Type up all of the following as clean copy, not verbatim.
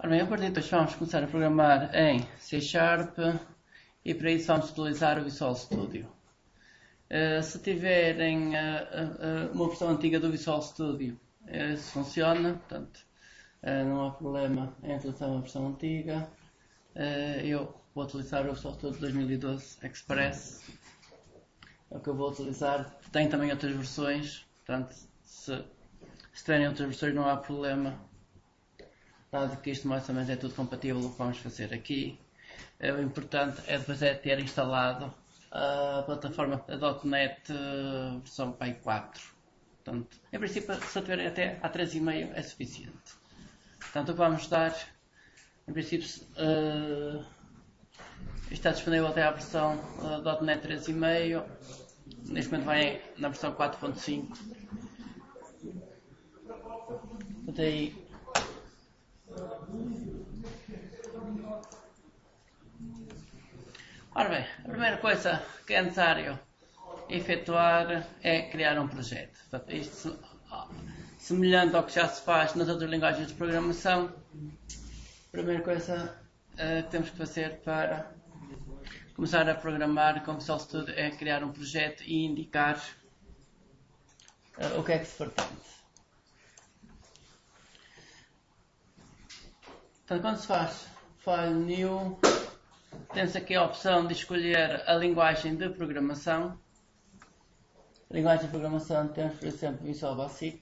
Ora bem, a partir de hoje vamos começar a programar em C Sharp e para isso vamos utilizar o Visual Studio. Se tiverem uma versão antiga do Visual Studio, isso funciona, portanto não há problema em utilizar uma versão antiga. Eu vou utilizar o Visual Studio 2012 Express, é o que eu vou utilizar. Tem também outras versões, portanto se tiverem outras versões não há problema. Dado que isto mais ou menos é tudo compatível com o que vamos fazer aqui, o importante é depois ter instalado a plataforma .NET versão Pi 4. Portanto, em princípio, se eu tiver até a 3.5 é suficiente. Portanto, o que vamos dar, em princípio, está disponível até à versão .NET 3.5. Neste momento vai na versão 4.5. Portanto, aí ora bem, a primeira coisa que é necessário efetuar é criar um projeto. Portanto, isto semelhante ao que já se faz nas outras linguagens de programação. A primeira coisa que temos que fazer para começar a programar com o Visual Studio é criar um projeto e indicar o que é que se pretende. Portanto, quando se faz File New, temos aqui a opção de escolher a linguagem de programação. A linguagem de programação temos, por exemplo, Visual Basic.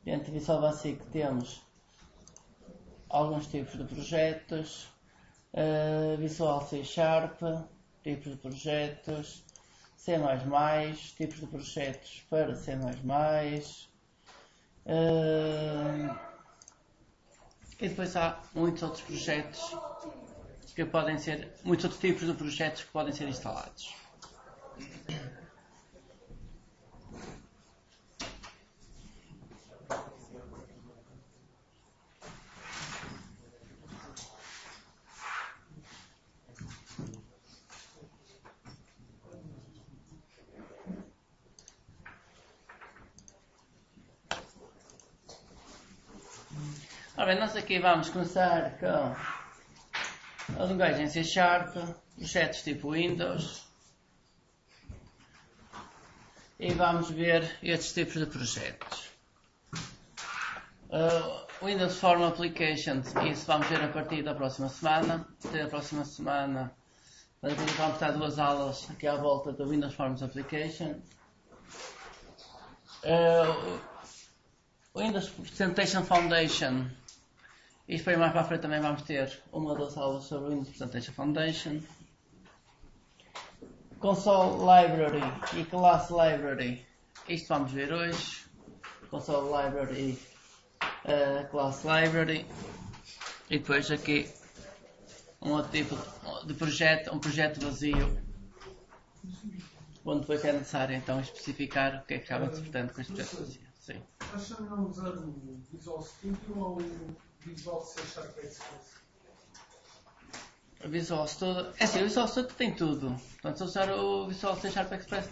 Dentro de Visual Basic temos alguns tipos de projetos. Visual C Sharp, tipos de projetos. C++, tipos de projetos para C++. E depois há muitos outros projetos que podem ser, muitos outros tipos de projetos que podem ser instalados. Ora bem, nós aqui vamos começar com a linguagem C Sharp, projetos tipo Windows, e vamos ver estes tipos de projetos. Windows Form Applications, isso vamos ver a partir da próxima semana. Da próxima semana vamos ter duas aulas aqui à volta do Windows Forms Application. Windows Presentation Foundation. Isto foi mais para a frente, também vamos ter uma ou duas aulas sobre o Windows Presentation Foundation. Console Library e Class Library. Isto vamos ver hoje. Console Library e Class Library. E depois aqui um outro tipo de projeto, um projeto vazio. Onde depois é necessário então especificar o que é que realmente se pretende com este projeto vazio. Sim. Acham não usar o Visual Studio ou o Visual C Sharp Express? O Visual Studio, é assim, o Visual Studio tem tudo. Portanto, se usar o Visual C Sharp Express,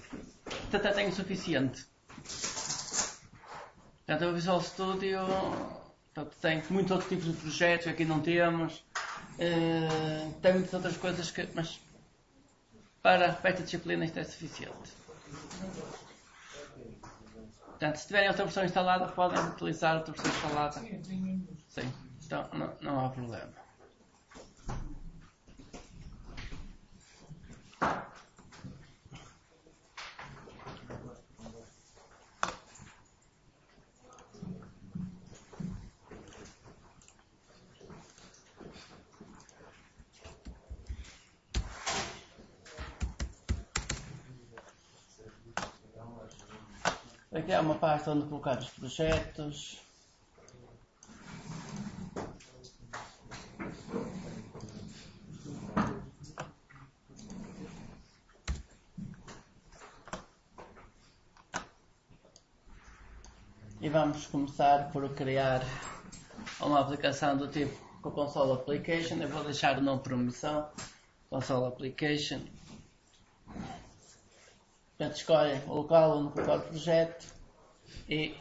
até tem o suficiente. Portanto, o Visual Studio tem muitos outros tipos de projetos que aqui não temos. Tem muitas outras coisas que, mas para esta disciplina isto é suficiente. Portanto, se tiverem outra versão instalada, podem utilizar outra versão instalada. Sim, então não há problema. Aqui há uma parte onde colocar os projetos. E vamos começar por criar uma aplicação do tipo com Console Application. Eu vou deixar o nome por omissão. Console Application. Portanto, escolhem o local onde colocar o projeto e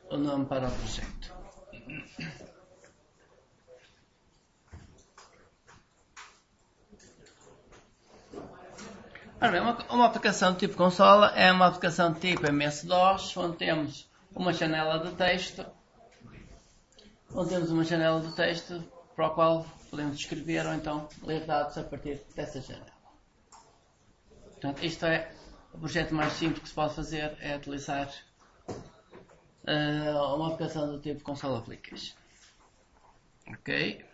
o nome para o projeto. Ora bem, uma aplicação tipo consola é uma aplicação tipo MS-DOS, onde temos uma janela de texto, para a qual podemos escrever ou então ler dados a partir dessa janela. Portanto, isto é o projeto mais simples que se pode fazer, é utilizar uma aplicação do tipo console application. Ok?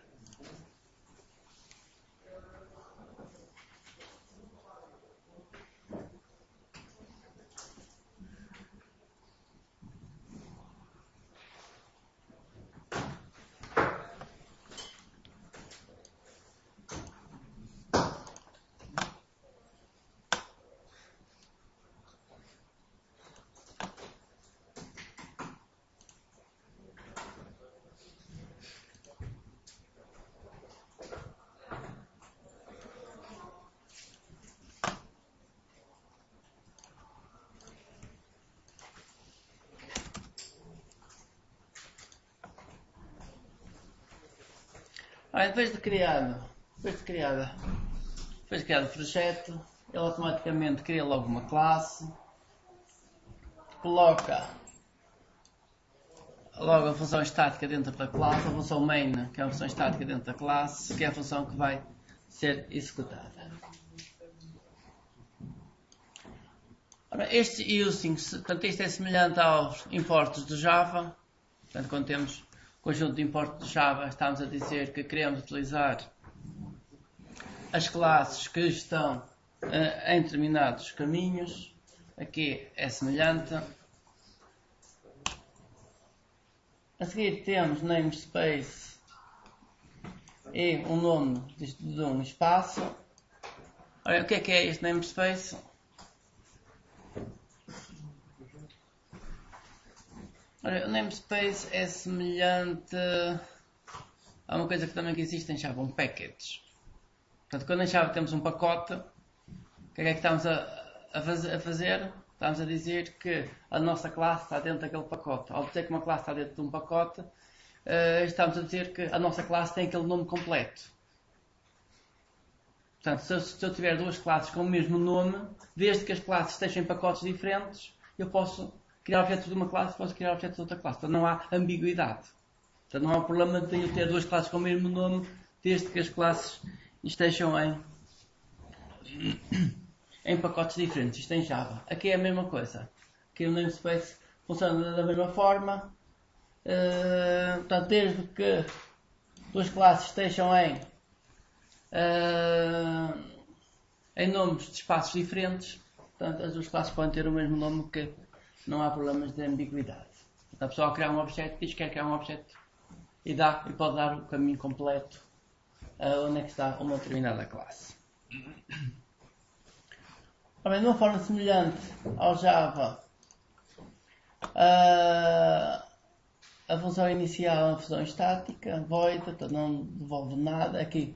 Depois de criado o projeto, ele automaticamente cria logo uma classe, coloca logo a função estática dentro da classe, a função main, que é a função estática dentro da classe, que é a função que vai ser executada. Ora, este using, portanto, isto é semelhante aos importes de Java. Portanto, quando temos conjunto de importes de Java, estamos a dizer que queremos utilizar as classes que estão em determinados caminhos. Aqui é semelhante. A seguir temos namespace e um nome de um espaço. Ora, o que é este namespace? Ora, o namespace é semelhante a uma coisa que também existe em Java, um package. Portanto, quando em Java temos um pacote, o que é que estamos a fazer? Estamos a dizer que a nossa classe está dentro daquele pacote. Ao dizer que uma classe está dentro de um pacote, estamos a dizer que a nossa classe tem aquele nome completo. Portanto, se eu tiver duas classes com o mesmo nome, desde que as classes estejam em pacotes diferentes, eu posso criar objetos de uma classe, posso criar objetos de outra classe. Portanto, não há ambiguidade. Portanto, não há problema de eu ter duas classes com o mesmo nome, desde que as classes estejam em pacotes diferentes. Isto em Java. Aqui é a mesma coisa. Aqui o namespace funciona da mesma forma. Portanto, desde que duas classes estejam em nomes de espaços diferentes, portanto, as duas classes podem ter o mesmo nome, que não há problemas de ambiguidade. Portanto, a pessoa ao criar um objeto diz que quer criar um objeto e pode dar o caminho completo onde é que está uma determinada classe. De uma forma semelhante ao Java, a função inicial é uma função estática, void, portanto não devolve nada. Aqui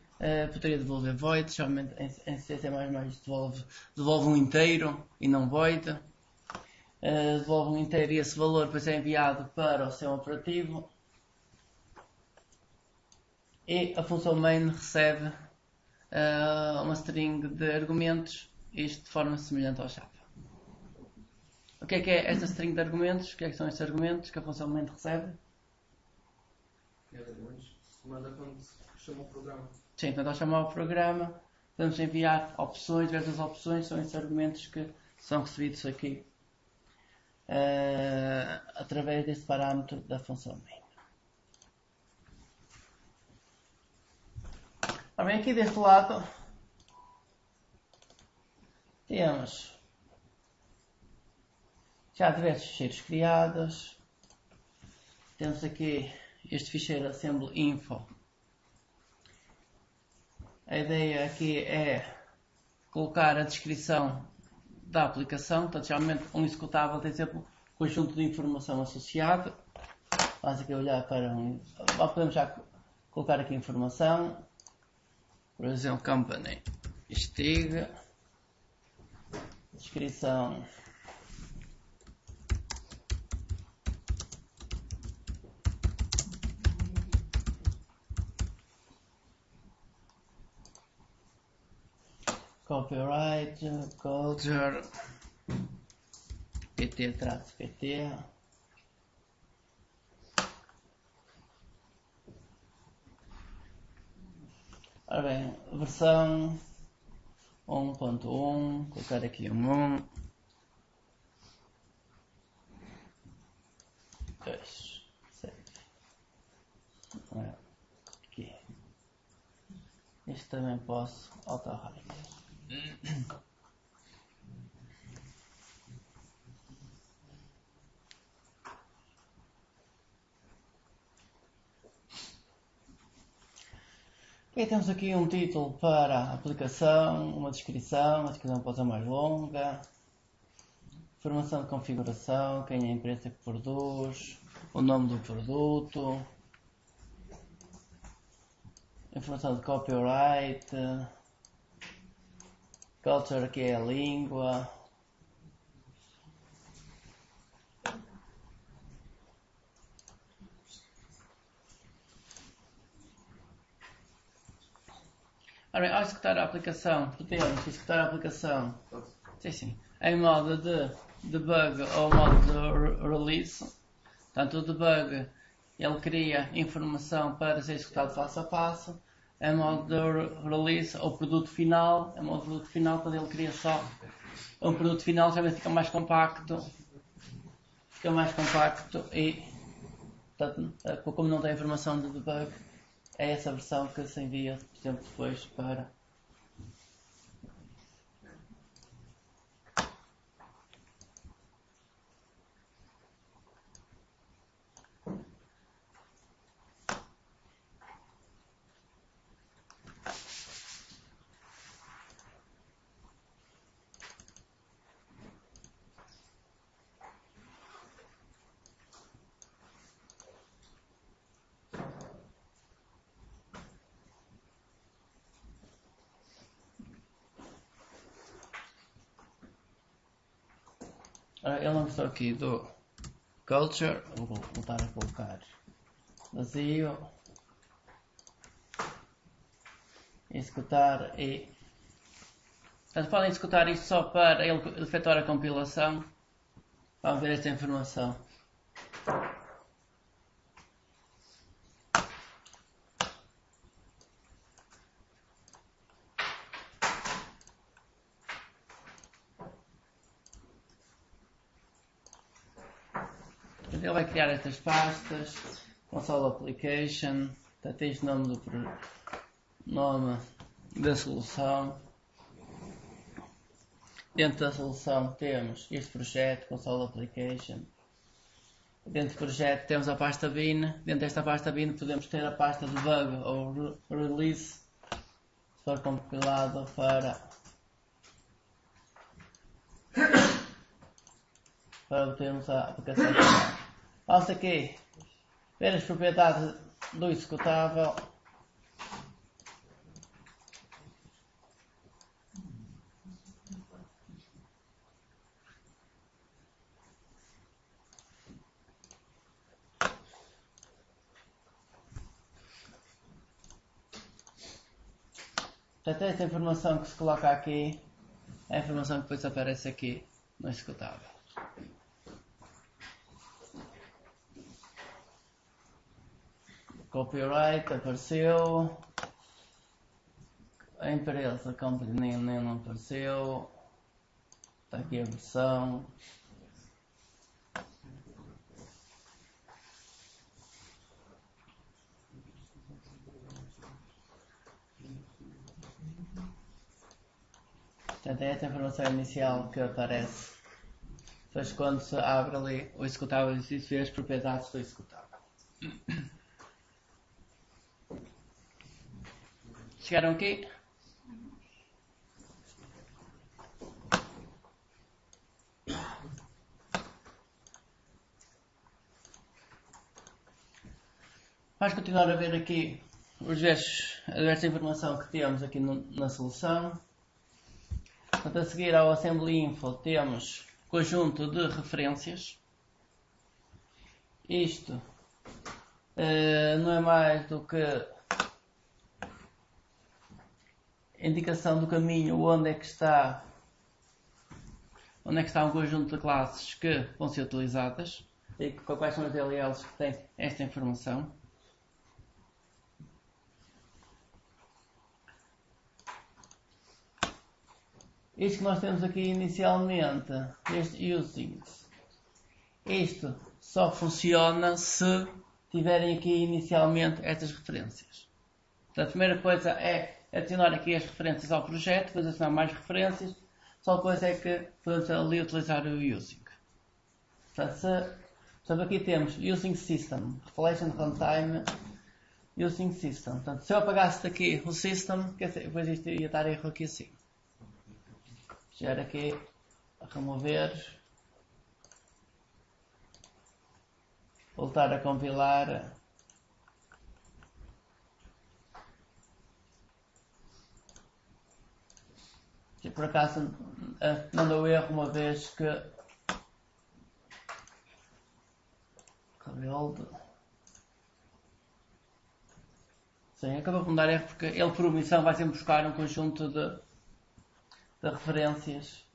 poderia devolver void, geralmente em C++ devolve um inteiro e não void. Devolve um inteiro e esse valor depois é enviado para o sistema operativo. E a função main recebe uma string de argumentos, isto de forma semelhante ao Java. O que é esta string de argumentos? O que são estes argumentos que a função main recebe? Manda quando chama o programa. Sim, quando ao chamar o programa, podemos enviar opções, diversas opções, são estes argumentos que são recebidos aqui através deste parâmetro da função main. Bem, aqui deste lado temos já diversos ficheiros criados. Temos aqui este ficheiro assembly info. A ideia aqui é colocar a descrição da aplicação. Portanto, geralmente um executável tem sempre um conjunto de informação associado. Vamos aqui olhar para podemos já colocar aqui informação. Por exemplo, company stig, descrição copyright, culture, pt-pt. Ora bem, versão 1.1, colocar aqui um 1, 2, 7, aqui. Este também posso auto-highlight. E temos aqui um título para a aplicação, uma descrição pode ser mais longa, informação de configuração, quem é a empresa que produz, o nome do produto, informação de copyright, culture que é a língua, ao executar a aplicação, podemos executar a aplicação em modo de debug ou modo de release. Portanto, o debug ele cria informação para ser executado passo a passo. Em modo de release ou produto final, em modo de produto final, quando ele cria só um produto final, já fica mais compacto. E, portanto, como não tem informação de debug, é essa versão que se envia, por exemplo, depois para ele não gostou aqui do culture, vou voltar a colocar vazio, executar e portanto, podem executar isto só para ele efetuar a compilação. Vamos ver esta informação. Ele vai criar estas pastas, console application, tens o nome da solução. Dentro da solução temos este projeto, console application. Dentro do projeto temos a pasta bin. Dentro desta pasta bin podemos ter a pasta debug ou release, se for compilado para obtermos a aplicação final. Vamos aqui ver as propriedades do executável. Portanto, esta informação que se coloca aqui é a informação que depois aparece aqui no executável. Copyright apareceu, a empresa company nem não apareceu, está aqui a versão. Portanto, é esta informação inicial que aparece. Depois quando se abre ali o executável e se vê as propriedades do executável. Chegaram aqui? Vamos continuar a ver aqui a diversa informação que temos aqui na solução. Portanto, a seguir ao Assembly Info temos conjunto de referências. Isto não é mais do que indicação do caminho onde é que está um conjunto de classes que vão ser utilizadas e quais são as DLLs que têm esta informação. Isto que nós temos aqui inicialmente, este usings, isto só funciona se tiverem aqui inicialmente estas referências. Portanto, a primeira coisa é adicionar aqui as referências ao projeto, depois adicionar mais referências. Só a coisa é que podemos ali utilizar o using. Portanto, aqui temos using system, reflection runtime, using system. Portanto, se eu apagasse daqui o system, depois isto ia estar erro aqui assim. Chegar aqui a remover, voltar a compilar. E por acaso não deu erro uma vez que rebuild. Sim, acabou por me dar erro porque ele por omissão vai sempre buscar um conjunto de referências.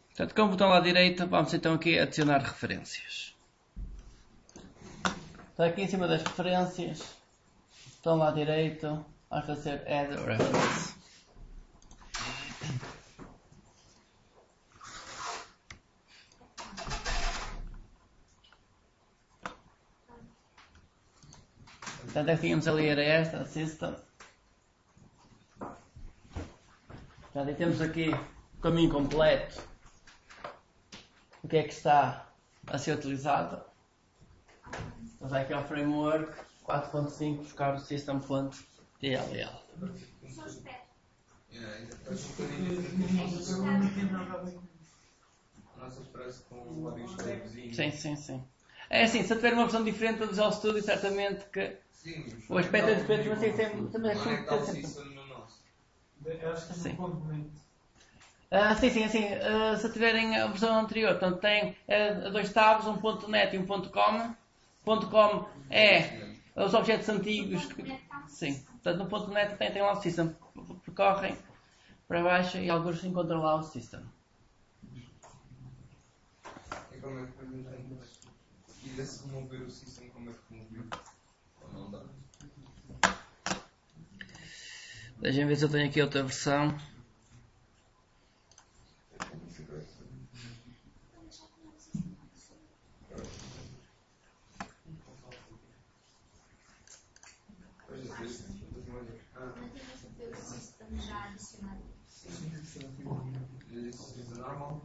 Portanto, com o botão à direita vamos então aqui adicionar referências. Então aqui em cima das referências, botão lá direito, vamos fazer add reference. Portanto, aqui tínhamos ali era esta, system. Portanto, e temos aqui o caminho completo. O que é que está a ser utilizado? Então, vai aqui ao framework 4.5 buscar o system.dll. Só espero. Nossa, parece com o Obix Studio. Sim. É assim, se eu tiver uma versão diferente do Visual Studio, certamente que Sim, o aspecto é diferente, mas tem sempre... Não é que está o system no nosso. Acho que Sim. no componente. Sim. Se tiverem a versão anterior, portanto tem dois tabs, um .net e um .com. .com é os objetos antigos. Sim, portanto no .net tem lá o system. Percorrem para baixo e alguns encontram lá o system. E como é que fazemos? E desse remover o system, como é que removeu? Ou não dá? Deixem ver se eu tenho aqui outra versão. Normal.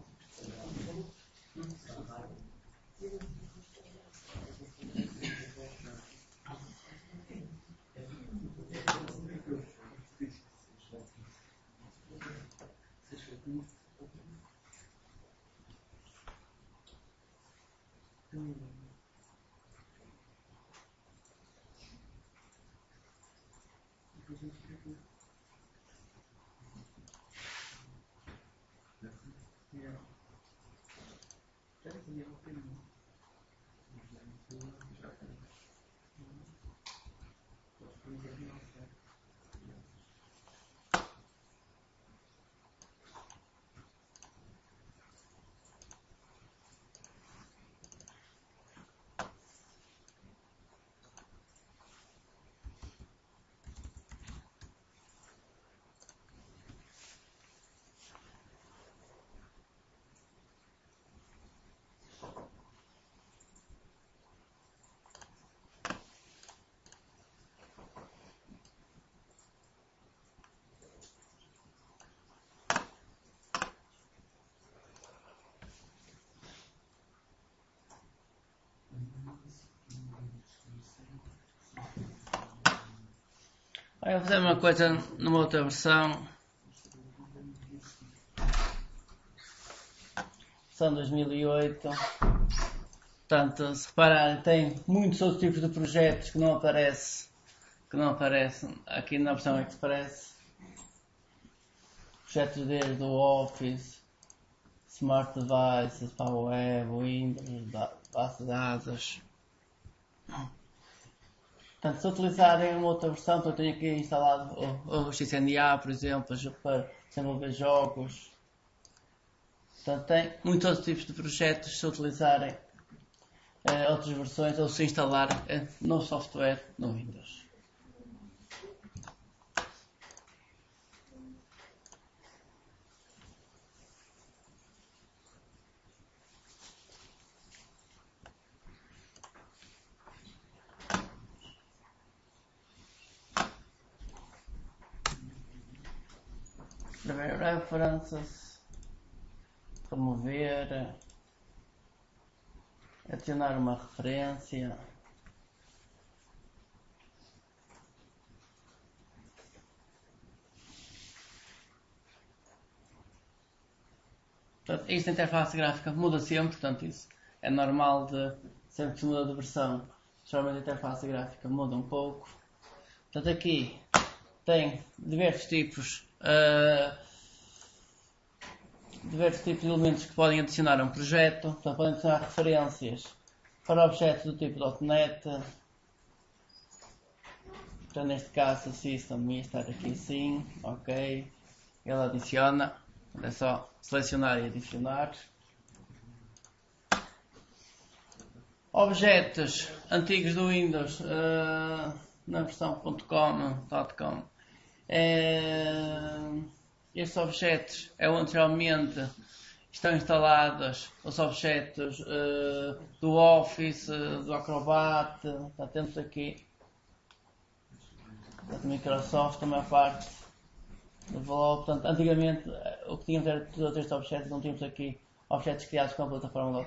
Eu vou fazer uma coisa numa outra versão. Versão 2008. Portanto, se repararem, tem muitos outros tipos de projetos que não aparecem aqui na versão Express. Projetos desde o Office, Smart Devices, para o Web, Windows, base de dados. Portanto, se utilizarem uma outra versão, eu tenho aqui instalado o XNA, por exemplo, para desenvolver jogos. Portanto, tem muitos outros tipos de projetos se utilizarem outras versões ou se instalar novo software no Windows. Escrever references, remover, adicionar uma referência. Portanto, isto na interface gráfica muda sempre, portanto isso é normal de sempre que se muda de versão, geralmente a interface gráfica muda um pouco. Portanto aqui tem diversos tipos de elementos que podem adicionar a um projeto. Portanto, podem adicionar referências para objetos do tipo .NET. Portanto, neste caso, o system ia estar aqui sim, ok. Ele adiciona, é só selecionar e adicionar. Objetos antigos do Windows na versão .com. Estes objetos é onde geralmente estão instalados os objetos do Office, do Acrobat. Portanto, temos aqui a Microsoft, a maior parte develop. Portanto, antigamente o que tínhamos era todos estes objetos, não tínhamos aqui objetos criados com a plataforma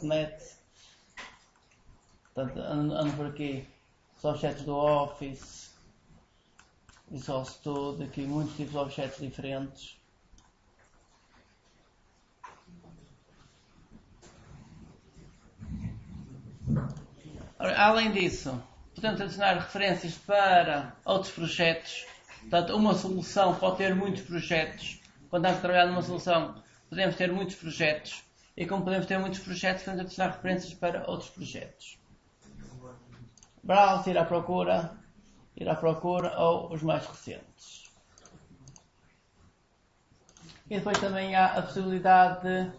.NET. Portanto, ando por aqui os objetos do Office, Visual Studio, aqui muitos tipos de objetos diferentes. Ora, além disso, podemos adicionar referências para outros projetos. Portanto, uma solução pode ter muitos projetos. Quando estamos a trabalhar numa solução, podemos ter muitos projetos. E como podemos ter muitos projetos, podemos adicionar referências para outros projetos. Browse, ir à procura ou os mais recentes. E depois também há a possibilidade de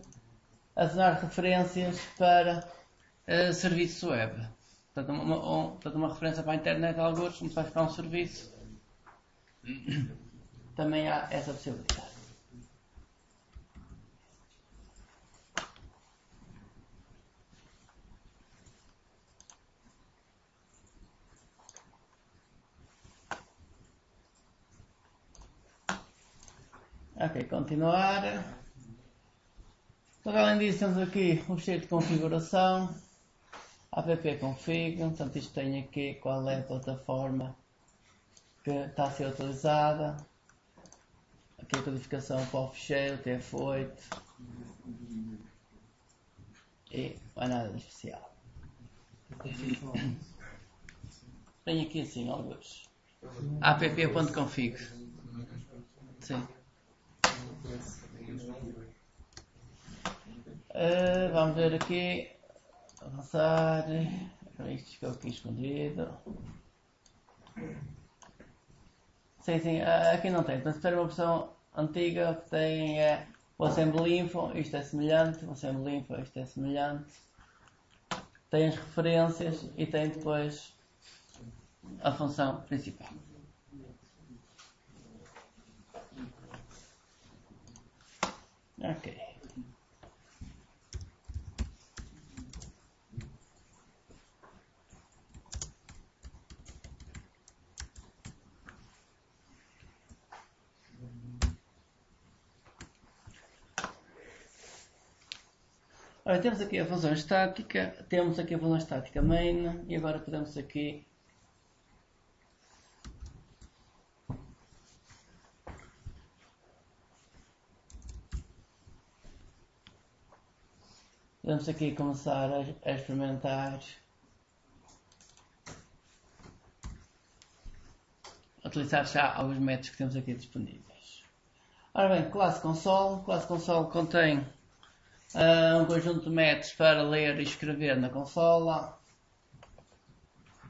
adicionar referências para serviços web. Portanto, uma referência para a internet, alguns, como vai ficar um serviço. Também há essa possibilidade. Ok, continuar. Então, além disso, temos aqui o fecheiro de configuração, appconfig, portanto isto tem aqui qual é a plataforma que está a ser utilizada. Aqui a codificação para o fecheiro, TF8. E não é nada de especial. Tem aqui assim alguns. app.config. Sim. Vamos ver aqui. Avançar. Isto ficou aqui escondido. Sim, aqui não tem. Então, se tiver uma versão antiga, que tem o Assembly Info, isto é semelhante. O Assembly Info, isto é semelhante. Tem as referências e tem depois a função principal. Ok. Ora, temos aqui a função estática, main, e agora podemos aqui começar a experimentar, utilizar já alguns métodos que temos aqui disponíveis. Ora bem, classe console contém um conjunto de métodos para ler e escrever na consola.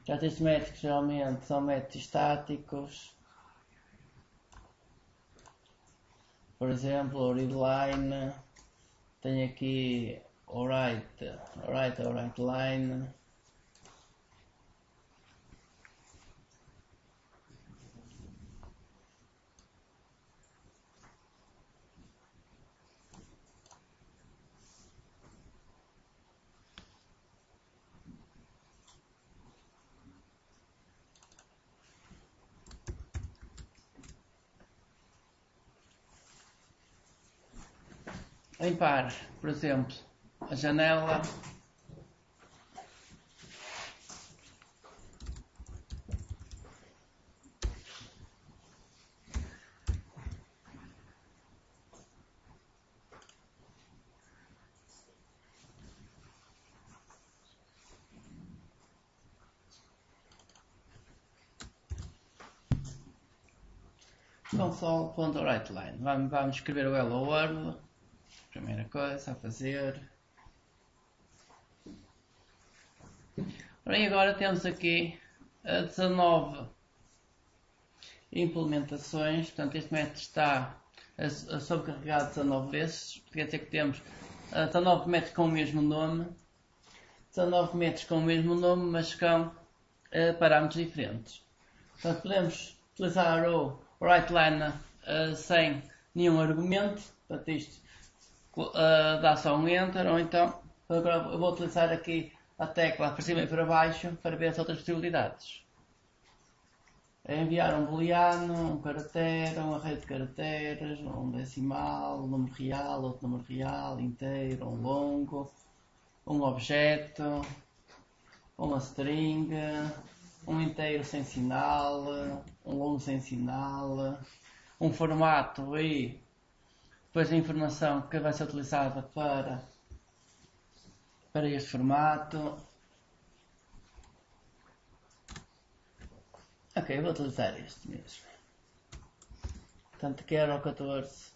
Já textos métricos geralmente são métodos estáticos. Por exemplo, o readline. Tenho aqui o writeLine. Limpar, por exemplo, a janela. Console.writeLine. Vamos escrever o Hello World. Primeira coisa a fazer. E agora temos aqui 19 implementações. Portanto, este método está sobrecarregado 19 vezes. Quer dizer que temos 19 métodos com o mesmo nome. 19 métodos com o mesmo nome, mas com parâmetros diferentes. Portanto, podemos utilizar o writeLine sem nenhum argumento. Portanto, isto dá só um Enter, ou então agora eu vou utilizar aqui a tecla para cima e para baixo para ver as outras possibilidades. É enviar um booleano, um caractere, um array de caracteres, um decimal, um número real, outro número real, inteiro, um longo, um objeto, uma string, um inteiro sem sinal, um longo sem sinal, um formato e depois a informação que vai ser utilizada para este formato. Ok, vou utilizar este mesmo. Portanto, quero o 14.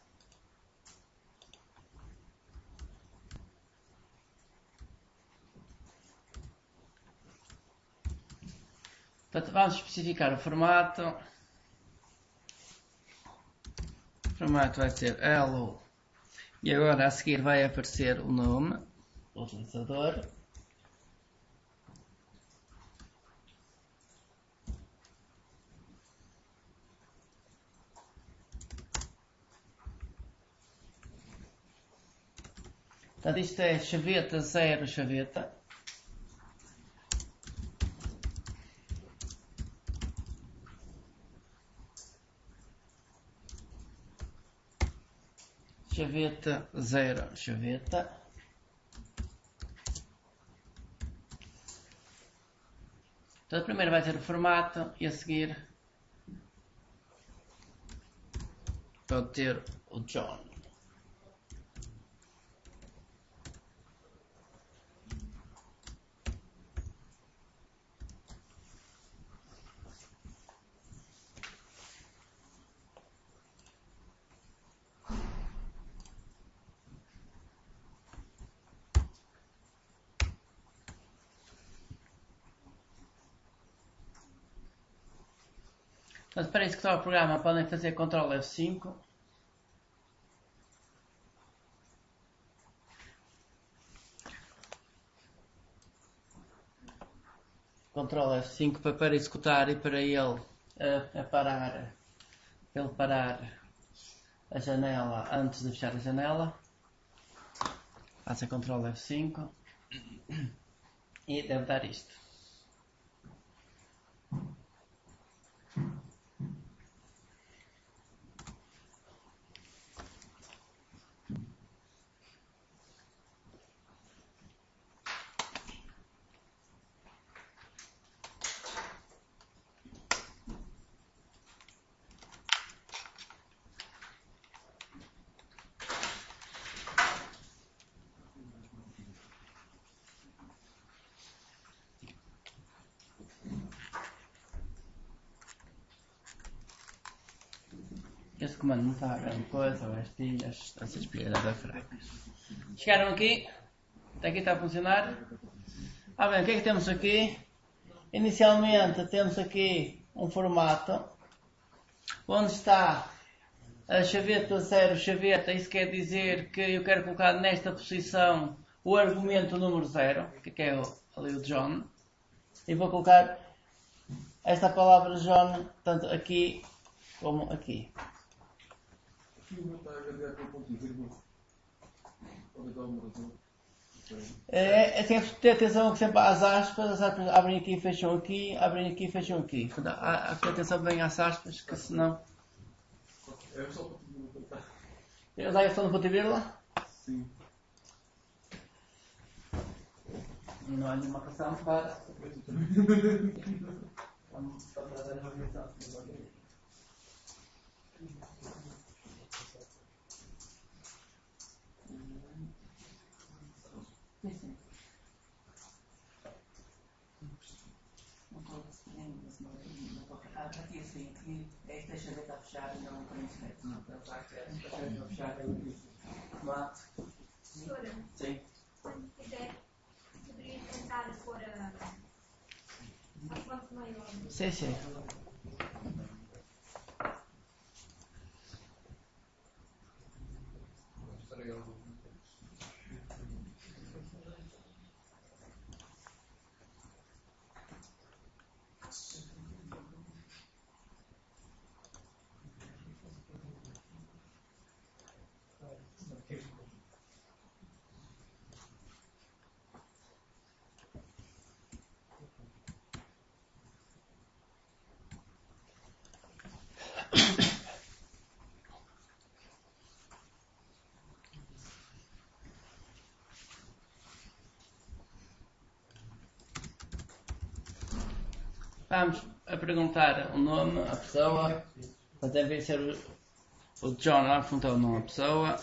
Portanto, vamos especificar o formato. O formato vai ser hello. E agora a seguir vai aparecer o nome do utilizador. Portanto, isto é chaveta 0 chaveta. Chaveta 0 chaveta. Então, primeiro vai ter o formato e a seguir pode ter o John. Mas para executar o programa podem fazer Ctrl F5. Ctrl F5 para executar e para ele parar a janela antes de fechar a janela. Faça Ctrl F5 e deve dar isto. Este comando não está a grande coisa, ou estas pilhas da fracas. Chegaram aqui? Até aqui está a funcionar? Ah bem, o que é que temos aqui? Inicialmente temos aqui um formato onde está a chaveta 0, chaveta, isso quer dizer que eu quero colocar nesta posição o argumento número 0, que é ali o John, e vou colocar esta palavra John, tanto aqui como aqui. Tem que ter atenção sempre às aspas, as aspas abrem aqui e fecham aqui, abrem aqui e fecham aqui. Há que ter atenção bem às aspas, que senão... É só para te perguntar. Eu usei a questão do ponto e vírgula? Sim. E não há nenhuma razão para... Vamos fazer a revisão. Aqui assim, aqui esta chaveta a fechar e não tem certo. Não, esta chaveta a fechar é mate. Senhora, Sim. quando quiser, poderia tentar pôr a fonte maior. Sim, sim. Vamos a perguntar o nome, a pessoa. Deve ser o John, vamos perguntar o nome da pessoa.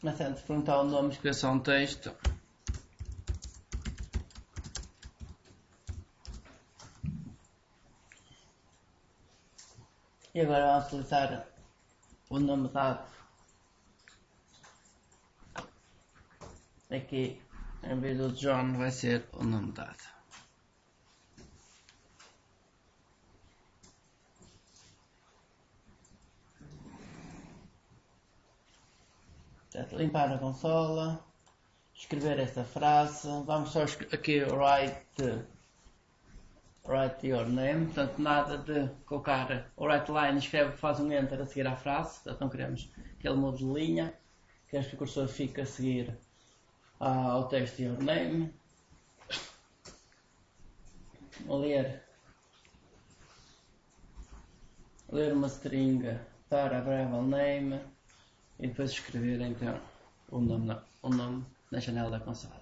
Mas antes de perguntar o nome, escreva um texto. E agora vamos utilizar o nome dado. Aqui, em vez do John, vai ser o nome dado. Portanto, limpar a consola, escrever esta frase, vamos só aqui write your name, portanto nada de colocar o write line, escreve, faz um enter a seguir à frase, portanto não queremos que ele mude de linha, queremos que o cursor fique a seguir ao texto your name, ler uma string para a variable name e depois escrever então o nome na janela da consola.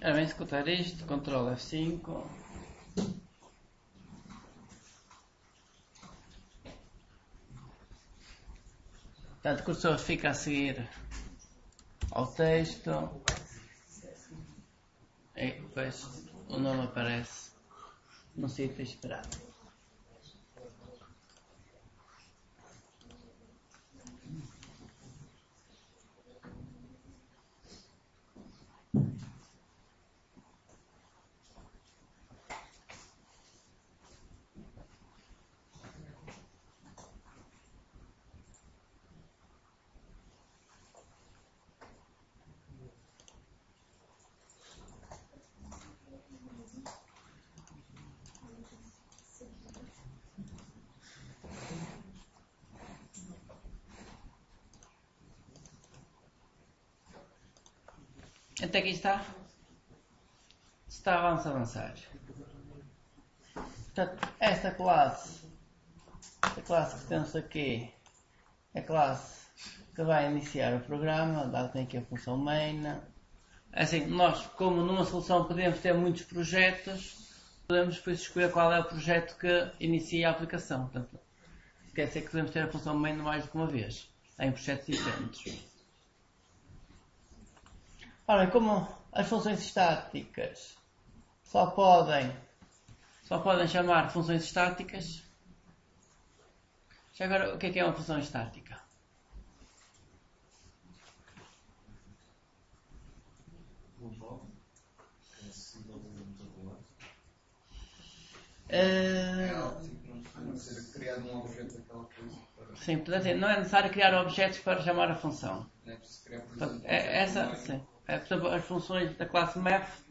Ora bem, executar isto, Ctrl F5. Portanto, o cursor fica a seguir ao texto e depois o nome aparece no sítio esperado. Até aqui está a avançar. Portanto, esta classe que temos aqui é a classe que vai iniciar o programa, dado que tem aqui a função main. Assim, nós, como numa solução podemos ter muitos projetos, podemos depois escolher qual é o projeto que inicia a aplicação. Portanto, quer dizer que podemos ter a função main mais do que uma vez, em projetos diferentes. Ora, como as funções estáticas só podem chamar funções estáticas. Já agora, o que é uma função estática? Não ser criado um objeto daquela coisa. Sim, portanto, não é necessário criar objetos para chamar a função. Não é preciso criar, por Portanto, exemplo, sim. Portanto, as funções da classe math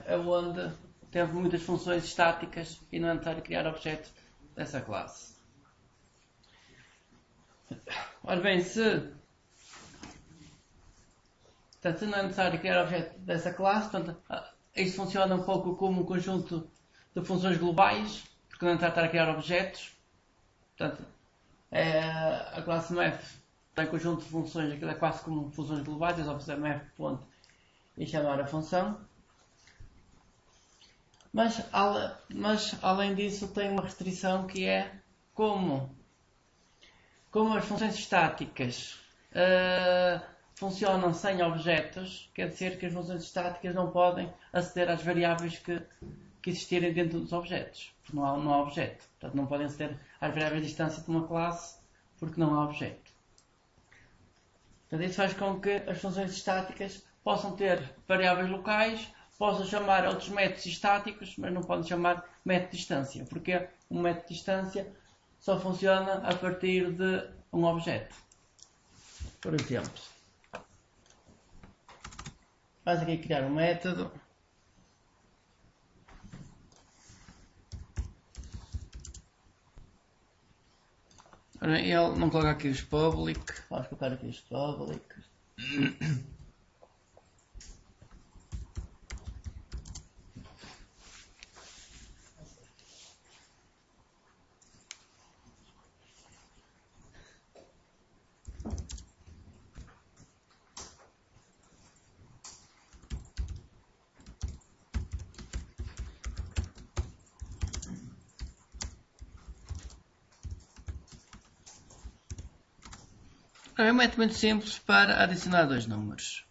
é onde temos muitas funções estáticas e não é necessário criar objetos dessa classe. Ora bem, portanto, se não é necessário criar objeto dessa classe, portanto, isto funciona um pouco como um conjunto de funções globais, porque não é necessário estar a criar objetos. Portanto, a classe math tem um conjunto de funções, aquilo é quase como funções globais, é só fazer math ponto e chamar a função. Mas além disso tem uma restrição que é como as funções estáticas funcionam sem objetos, quer dizer que as funções estáticas não podem aceder às variáveis que existirem dentro dos objetos, porque não há objeto. Portanto, não podem aceder às variáveis de distância de uma classe porque não há objeto. Portanto, isso faz com que as funções estáticas possam ter variáveis locais, possam chamar outros métodos estáticos, mas não podem chamar método de distância, porque um método de distância só funciona a partir de um objeto. Por exemplo, faz aqui criar um método. Ele não coloca aqui os public, vamos colocar aqui os public. É um método muito simples para adicionar dois números.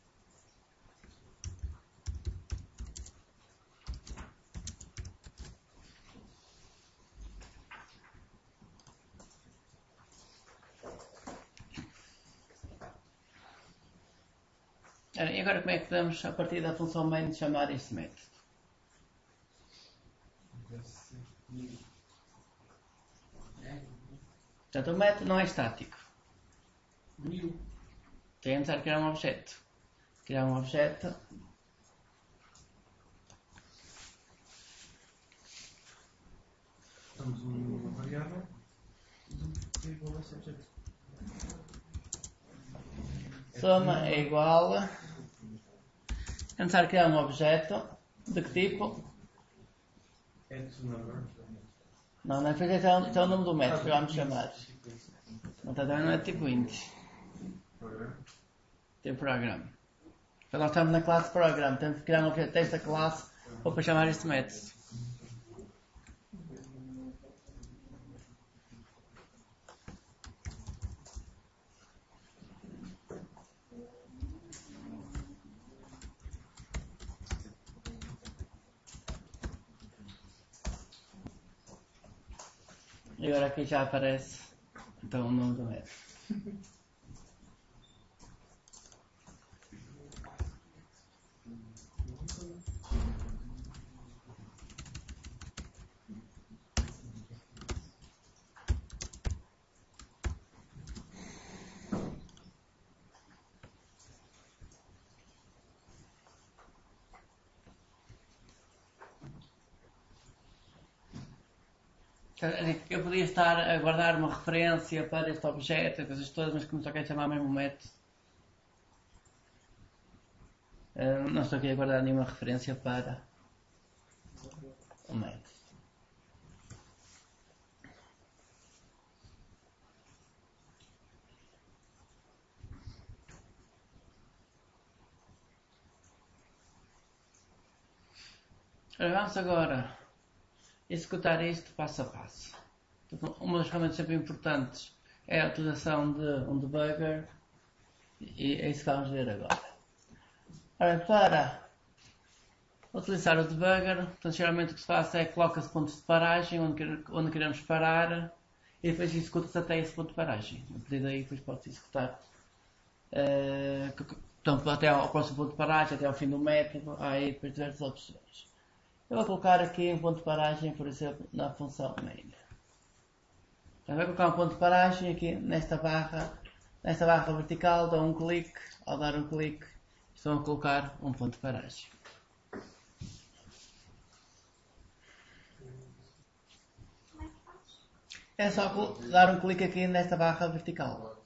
E agora como é que podemos, a partir da função main, chamar este método? Portanto, o método não é estático. Temos a criar um objeto. Criar um objeto. Temos uma variável e igual a esse objeto. Soma é igual. É necessário criar um objeto. De que tipo? Não é porque é o nome do método que vamos chamar. Não é tipo int. Tem programa. Então nós estamos na classe program. Temos que criar um objeto desta classe para chamar este método. E agora aqui já aparece então o nome do método. Eu podia estar a guardar uma referência para este objeto, coisas todas, mas como só quero chamar mesmo o método, não estou aqui a guardar nenhuma referência para o método. Vamos agora executar isto passo a passo. Uma das ferramentas sempre importantes é a utilização de um debugger e é isso que vamos ver agora. Ora, para utilizar o debugger, então, geralmente o que se faz é coloca-se pontos de paragem onde queremos parar e depois executa-se até esse ponto de paragem. A partir daí depois pode-se executar então, até ao próximo ponto de paragem, até ao fim do método, há aí depois diversas opções. Eu vou colocar aqui um ponto de paragem, por exemplo, na função main. Então, vou colocar um ponto de paragem aqui nesta barra vertical, dou um clique, ao dar um clique, estou a colocar um ponto de paragem. É só dar um clique aqui nesta barra vertical.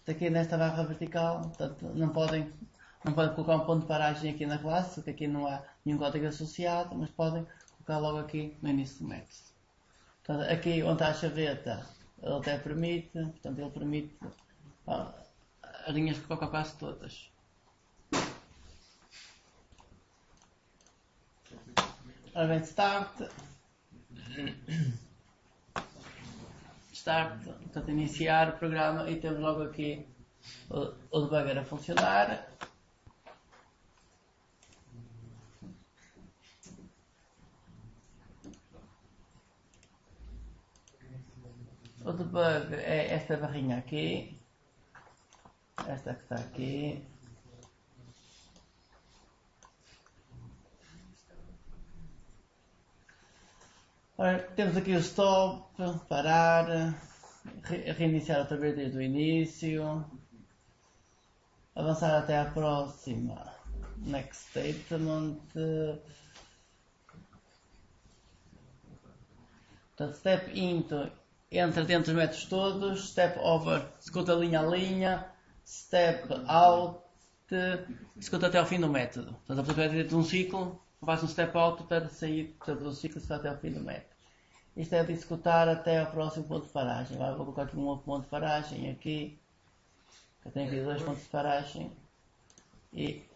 Aqui nesta barra vertical, portanto, não podem colocar um ponto de paragem aqui na classe, porque aqui não há nenhum código associado, mas podem colocar logo aqui no início do método. Portanto, aqui onde está a chaveta, ele até permite, portanto ele permite as linhas que coloca quase todas. Ora bem, start, portanto iniciar o programa e temos logo aqui o debugger a funcionar. O debug é esta barrinha aqui, esta que está aqui. Ora, temos aqui o stop, parar, reiniciar outra vez desde o início, avançar até à próxima, next statement. Portanto, step into entra dentro dos métodos todos, step over executa linha a linha, step out executa até ao fim do método. Portanto, a pessoa dentro de um ciclo, faz um step out para sair do ciclo até ao fim do método. Isto é de executar até ao próximo ponto de paragem. Agora vou colocar aqui um outro ponto de paragem aqui. Eu tenho aqui dois pontos de paragem e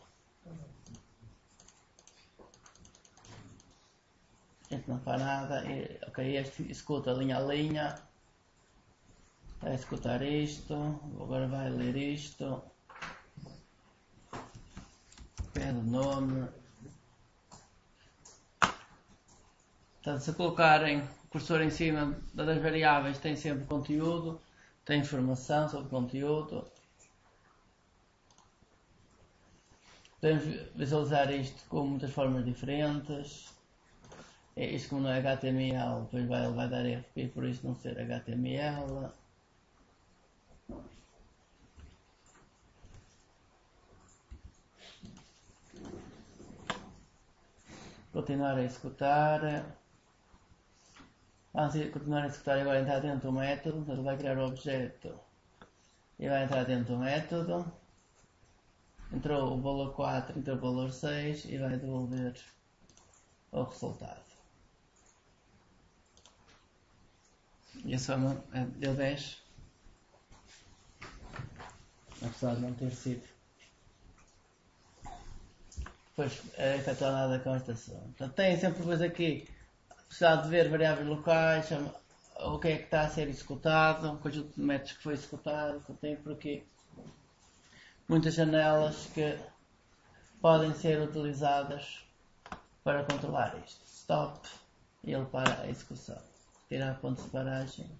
este não faz nada. Ok, este executa linha a linha. Vai executar isto. Agora vai ler isto. Pede o nome. Portanto, se colocarem o cursor em cima das variáveis, tem sempre conteúdo, tem informação sobre conteúdo. Podemos visualizar isto com muitas formas diferentes. Isto como não é HTML, depois ele vai dar RP, por isso não ser HTML. Continuar a executar. Vamos continuar a executar e agora entrar dentro do método. Então ele vai criar o objeto e vai entrar dentro do método. Entrou o valor 4, entrou o valor 6 e vai devolver o resultado. E a soma deu 10. Apesar de não ter sido. Depois é efetuada a constação. Portanto, tem sempre depois aqui a possibilidade de ver variáveis locais, o que é que está a ser executado, o conjunto de métodos que foi executado. Então, tem por aqui muitas janelas que podem ser utilizadas para controlar isto. Stop, e ele para a execução. Tirar pontos de paragem.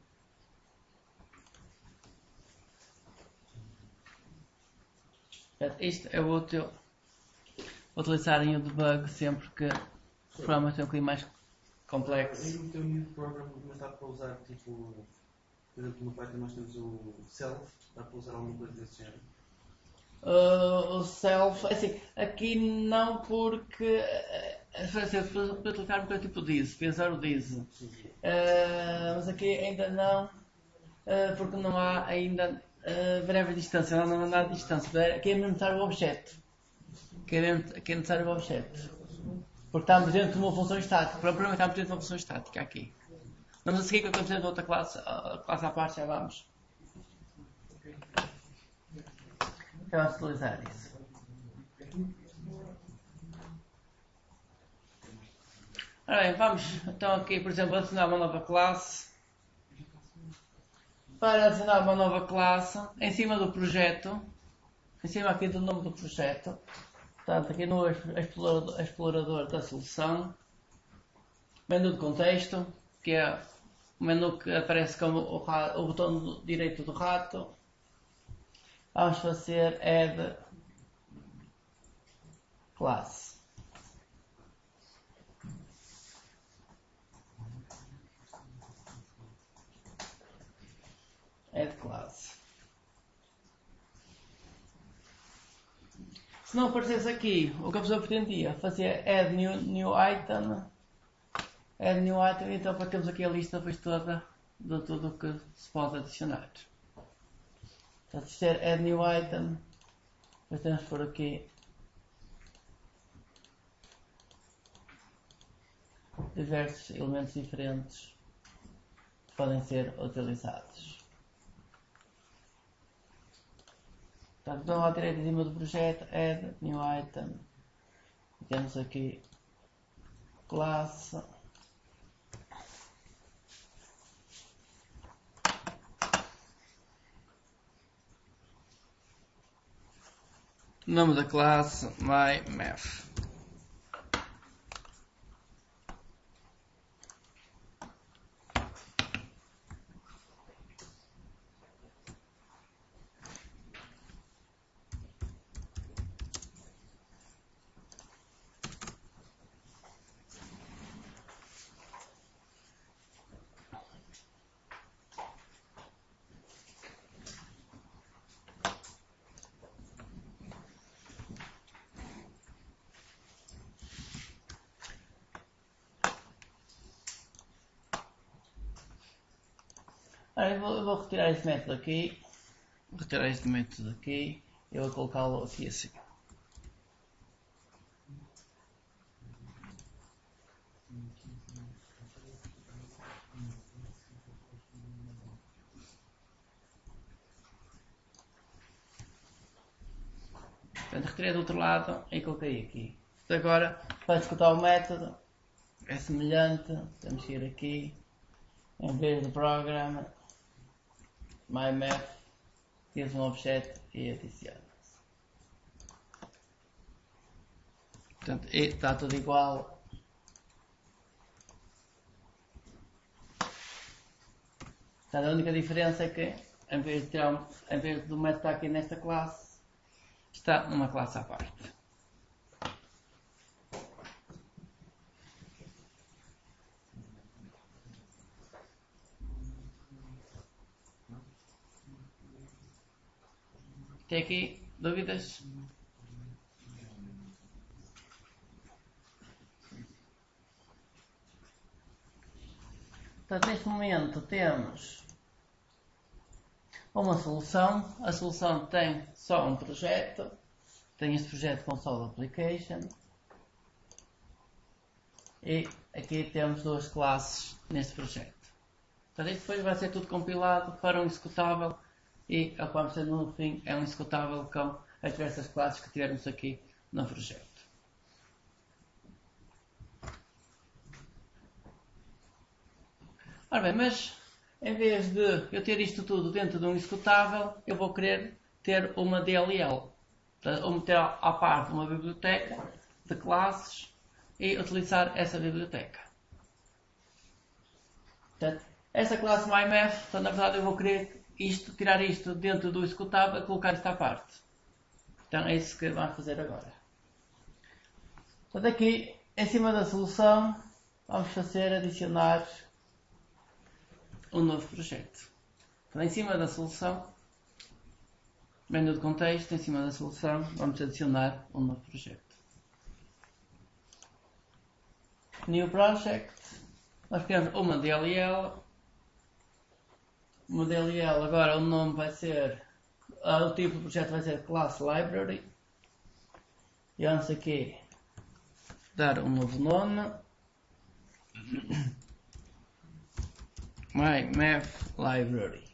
Isto é útil utilizarem o debug sempre que o programa tem um bocadinho mais complexo. Aí no teu new program mas dá para usar tipo, por exemplo, no Python nós temos o self, dá para usar alguma coisa desse género? O self, assim, aqui não porque para utilizar um coisa tipo diz, pensar o diz. Mas aqui ainda não, porque não há ainda breve distância, não há nada de distância. Aqui é necessário o objeto. Aqui é necessário o objeto. Porque estamos dentro de uma função estática. Para o programa estamos dentro de uma função estática aqui. Vamos a seguir que eu estou dentro de outra classe à parte, já vamos. Vamos utilizar isso. Ora bem, vamos então aqui, por exemplo, adicionar uma nova classe. Para adicionar uma nova classe, em cima do projeto, em cima aqui do nome do projeto, portanto aqui no explorador da solução, menu de contexto, que é o menu que aparece como o botão direito do rato. Vamos fazer add class. Add class. Se não aparecesse aqui, o que a pessoa pretendia fazer add new item. Add new item, então para termos aqui a lista depois toda de tudo o que se pode adicionar. Portanto, isto é add new item. Depois temos por aqui diversos elementos diferentes que podem ser utilizados. Portanto, então à direita em cima do projeto, add new item. Temos aqui classe. Nome da classe myMath. Eu vou retirar este método aqui. Vou retirar este método aqui. Eu vou colocá-lo aqui assim. Portanto, retirei do outro lado e coloquei aqui. Agora, para executar o método, é semelhante. Temos que ir aqui. Em vez do programa, myMath, temos um objeto e adiciona-se. Portanto, está tudo igual. Portanto, a única diferença é que, em vez do método estar aqui nesta classe, está numa classe à parte. Tem aqui dúvidas? Portanto, neste momento temos uma solução. A solução tem só um projeto. Tem este projeto Console Application. E aqui temos duas classes neste projeto. Portanto, isto depois vai ser tudo compilado para um executável. E o que vamos ter no fim é um executável com as diversas classes que tivermos aqui no projeto. Ora bem, mas em vez de eu ter isto tudo dentro de um executável, eu vou querer ter uma DLL. Ou meter à parte uma biblioteca de classes e utilizar essa biblioteca. Portanto, essa classe MyMath, então, na verdade eu vou querer tirar isto dentro do executável e colocar isto à parte. Então é isso que vamos fazer agora. Portanto, aqui em cima da solução vamos fazer adicionar um novo projeto. Então, em cima da solução, menu de contexto, em cima da solução, vamos adicionar um novo projeto. New Project, nós criamos uma DLL. Uma DLL, agora o nome vai ser, o tipo do projeto vai ser Class Library. E vamos aqui dar um novo nome. MyMath Library.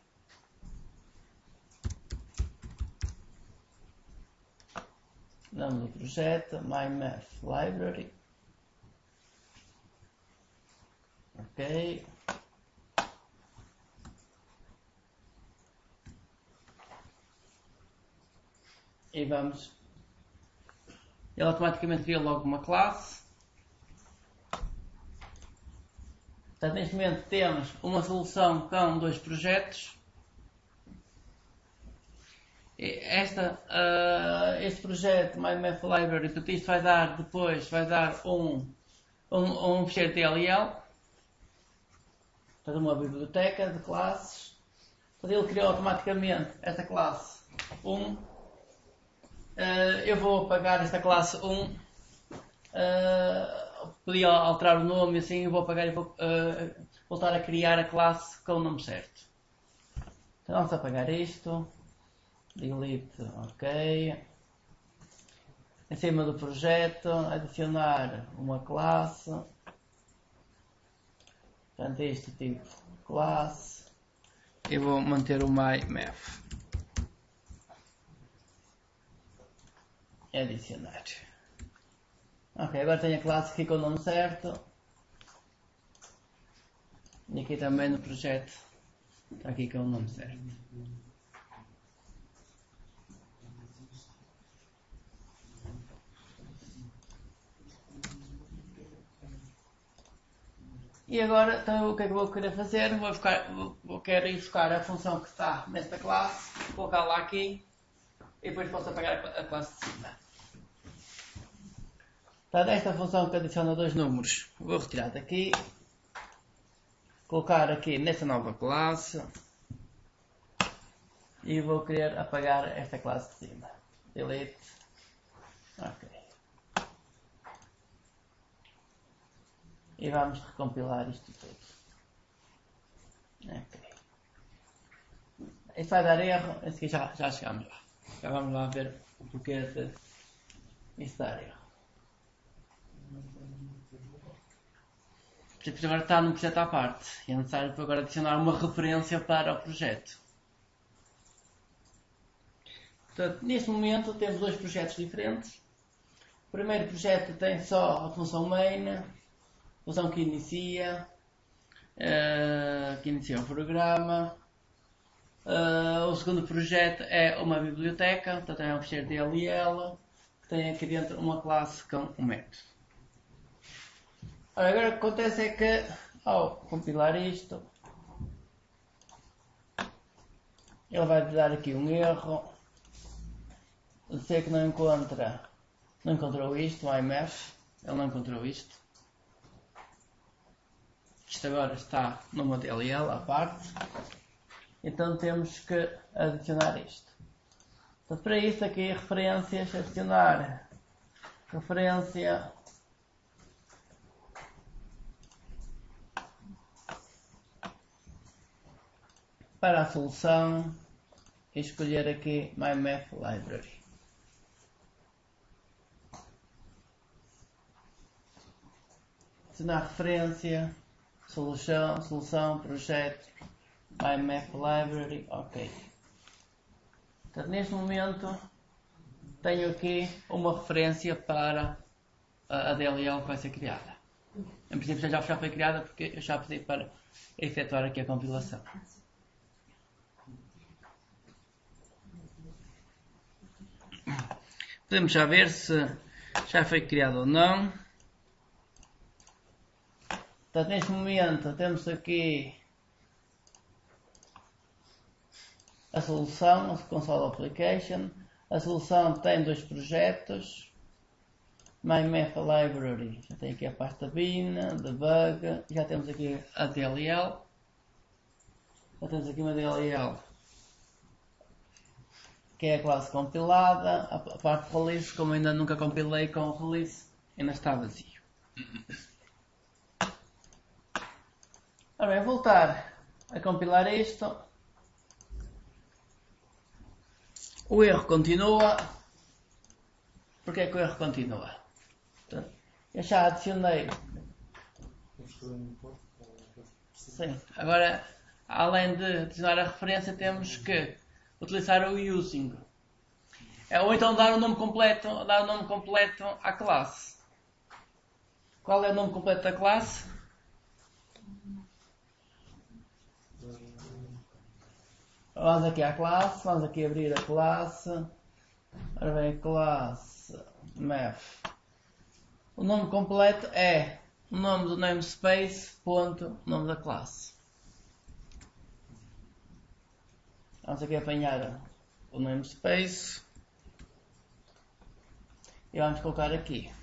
Nome do projeto, MyMath Library. Ok. E vamos. Ele automaticamente cria logo uma classe. Portanto, neste momento temos uma solução com dois projetos. Este projeto MyMath Library, portanto, isto vai dar depois um fecheiro DLL, portanto, uma biblioteca de classes. Portanto, ele criou automaticamente esta classe 1. Eu vou apagar esta classe 1. Podia alterar o nome assim, eu vou apagar e vou voltar a criar a classe com o nome certo. Então vamos apagar isto. Delete, ok. Em cima do projeto, adicionar uma classe. Portanto, este tipo classe. Eu vou manter o MyMath. Adicionar. Ok, agora tenho a classe aqui com o nome certo. E aqui também no projeto está aqui com o nome certo. E agora, então, o que é que eu vou querer fazer? Vou querer ir buscar a função que está nesta classe, colocá-la aqui e depois posso apagar a classe de cima. Está nesta função que adiciona dois números. Vou retirar daqui, colocar aqui nesta nova classe e vou querer apagar esta classe de cima. Delete. Ok. E vamos recompilar isto tudo. Ok. Isto vai dar erro. Esse aqui já chegamos lá. Já vamos lá ver o porquê de isso dar erro. Portanto, agora está no projeto à parte. E é necessário agora adicionar uma referência para o projeto. Portanto, neste momento temos dois projetos diferentes. O primeiro projeto tem só a função main, função que inicia o programa. O segundo projeto é uma biblioteca, portanto é um fecheiro DLL, que tem aqui dentro uma classe com um método. Ora, agora o que acontece é que, ao compilar isto, ele vai dar aqui um erro. Dizer que não encontrou isto, o MyMath, ele não encontrou isto. Isto agora está numa DLL à parte. Então temos que adicionar isto. Então, para isso aqui referências, adicionar referência para a solução e escolher aqui MyMath Library. Adicionar referência, solução, projeto, MyMath Library, ok. Portanto, neste momento tenho aqui uma referência para a DLL que vai ser criada. Em princípio já foi criada porque eu já pedi para efetuar aqui a compilação. Podemos já ver se já foi criado ou não. Portanto, neste momento temos aqui a solução, a console application. A solução tem 2 projetos. MyMath Library, já tem aqui a pasta bin, debug, já temos aqui a DLL. Já temos aqui uma DLL, que é a classe compilada. A parte release, como ainda nunca compilei com o release, ainda está vazio. Ora bem, voltar a compilar isto. O erro continua. Porquê que o erro continua? Eu já adicionei. Sim. Agora, além de adicionar a referência, temos que utilizar o using. Ou então dar o nome completo à classe. Qual é o nome completo da classe? Vamos aqui à classe, vamos aqui abrir a classe. Ora bem, a classe math. O nome completo é o nome do namespace, ponto, nome da classe. Vamos aqui apanhar o namespace e vamos colocar aqui.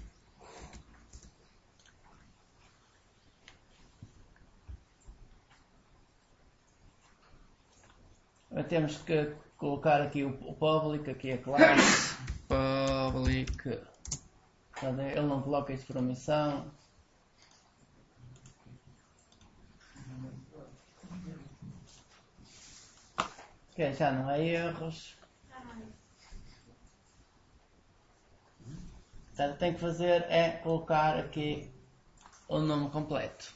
Temos que colocar aqui o public, aqui a classe, public, ele não coloca isso por omissão. Ok, já não há erros. Portanto, tem que fazer é colocar aqui o nome completo.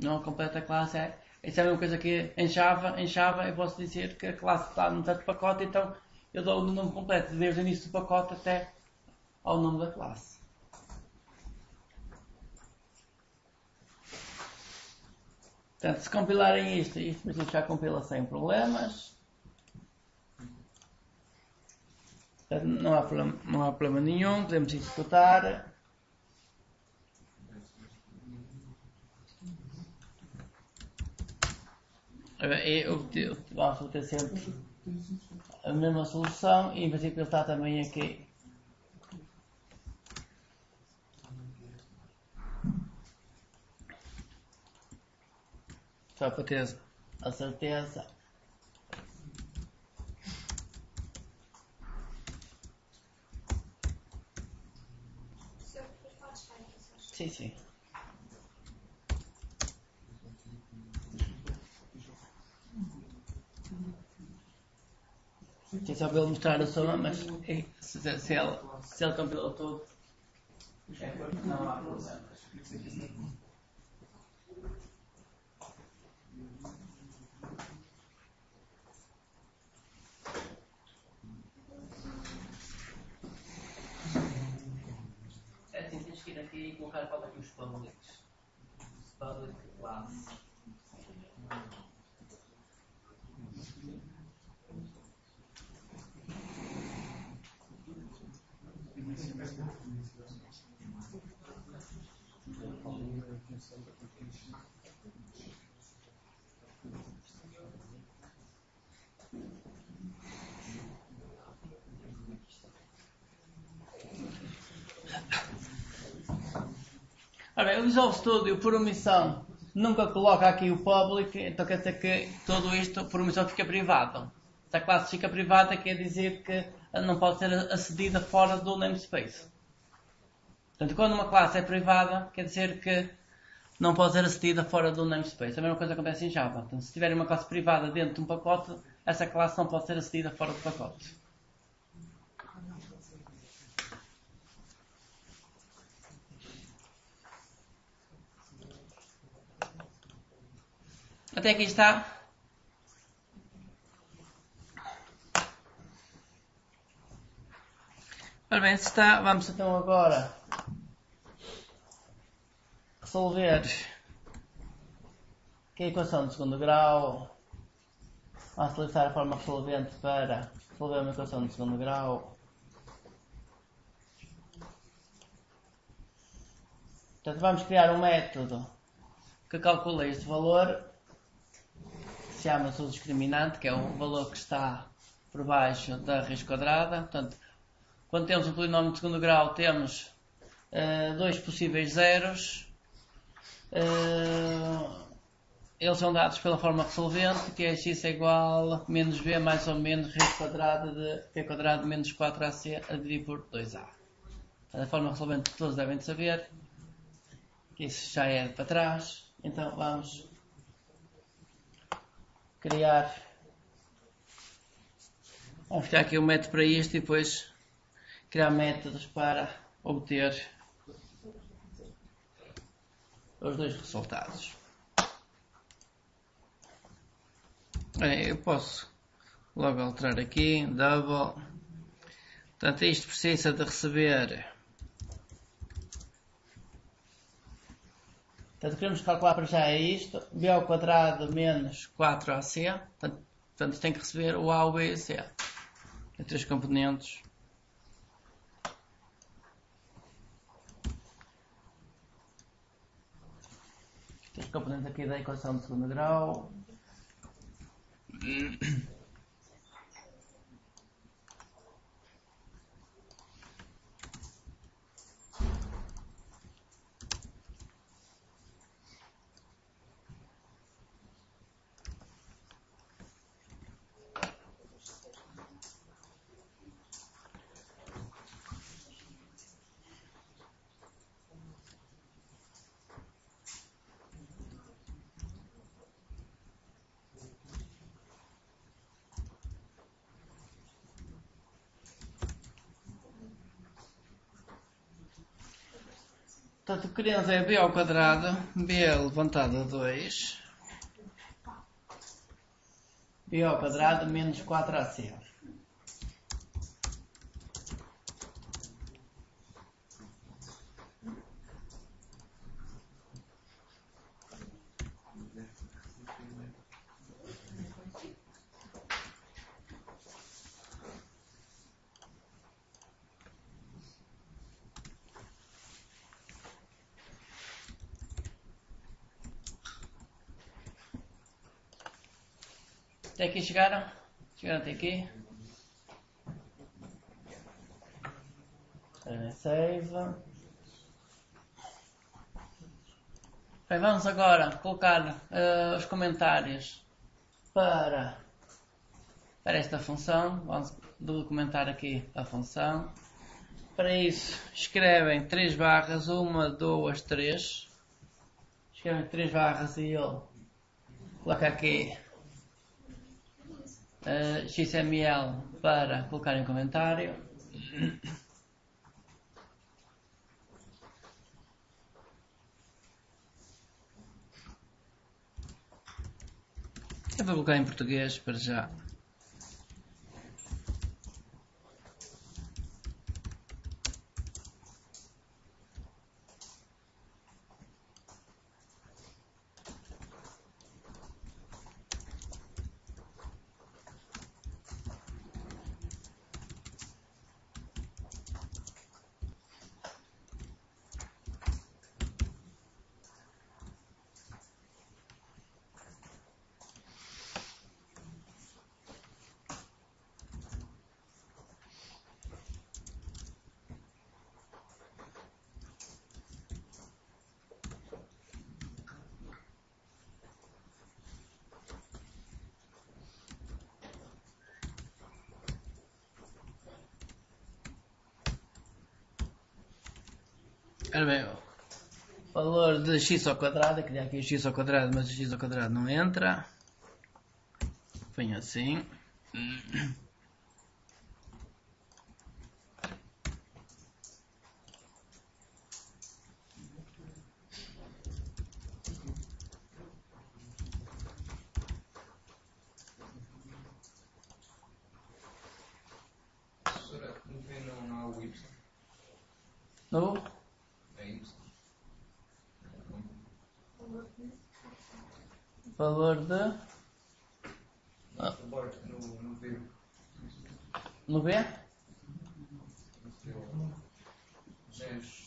O nome completo da classe é... Isso é a mesma coisa que em Java eu posso dizer que a classe está num certo pacote, então eu dou o nome completo desde o início do pacote até ao nome da classe. Portanto, se compilarem isto já compila sem problemas. Portanto, não há problema nenhum, podemos executar. Vamos ter sempre a mesma solução e em princípio ele está também aqui. Só para ter a certeza. Sim, sim. Sim, só para ele mostrar a soma, mas se ele compilou tudo, não há problemas. É assim, tens que ir aqui e colocar para aqui os publics. Public class. Ora bem, o Visual Studio, por omissão, nunca coloca aqui o public, então quer dizer que tudo isto, por omissão, fica privado. Se a classe fica privada, quer dizer que não pode ser acedida fora do namespace. Portanto, quando uma classe é privada, quer dizer que não pode ser acedida fora do namespace. A mesma coisa acontece em Java. Portanto, se tiver uma classe privada dentro de um pacote, essa classe não pode ser acedida fora do pacote. Até aqui está. Ora bem, se está, vamos então agora resolver que a equação de segundo grau. Vamos utilizar a forma resolvente para resolver uma equação de segundo grau. Portanto, vamos criar um método que calcula este valor. chama-se o discriminante, que é o valor que está por baixo da raiz quadrada. Portanto, quando temos um polinómio de segundo grau, temos dois possíveis zeros. Eles são dados pela forma resolvente, que é x é igual a menos b mais ou menos raiz quadrada de p quadrado menos 4ac a dividir por 2a. A forma resolvente que todos devem saber, que isso já é para trás. Então vamos criar aqui um método para isto e depois criar métodos para obter os dois resultados. Eu posso logo alterar aqui, double. Portanto, isto precisa de receber. Portanto, queremos calcular para já é isto, b ao quadrado menos 4ac. Portanto, tem que receber o a, o b e o c. Tem três componentes. Três componentes aqui da equação de segundo grau. Portanto, o que queremos é b ao quadrado, b levantado a 2, b ao quadrado menos 4ac. Até aqui chegaram? Chegaram até aqui? Save. Bem, vamos agora colocar os comentários para esta função. Vamos documentar aqui a função. Para isso, escrevem 3 barras, 1, 2, 3. Escrevem 3 barras e eu coloco aqui XML para colocar em comentário. Eu vou colocar em português para já. Ora bem, o valor de x ao quadrado, eu queria aqui x ao quadrado, mas o x ao quadrado não entra. Ponho assim. Professora, no V não há o Y. No? É Y. Valor de... Agora, no V. No B? No 10.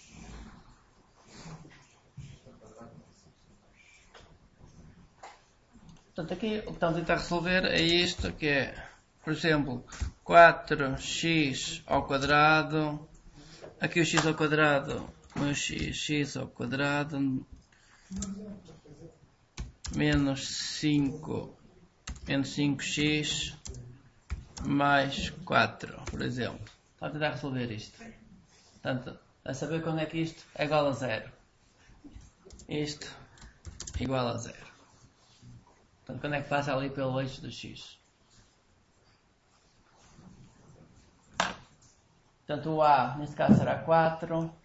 Portanto, aqui o que estamos a tentar resolver é isto, que é, por exemplo, 4x ao quadrado, aqui o x ao quadrado, o x ao quadrado, menos 5x mais 4, por exemplo. Estamos a tentar resolver isto. Portanto, a saber quando é que isto é igual a 0. Isto igual a 0. Portanto, quando é que passa ali pelo eixo do x? Portanto, o A, neste caso, será 4.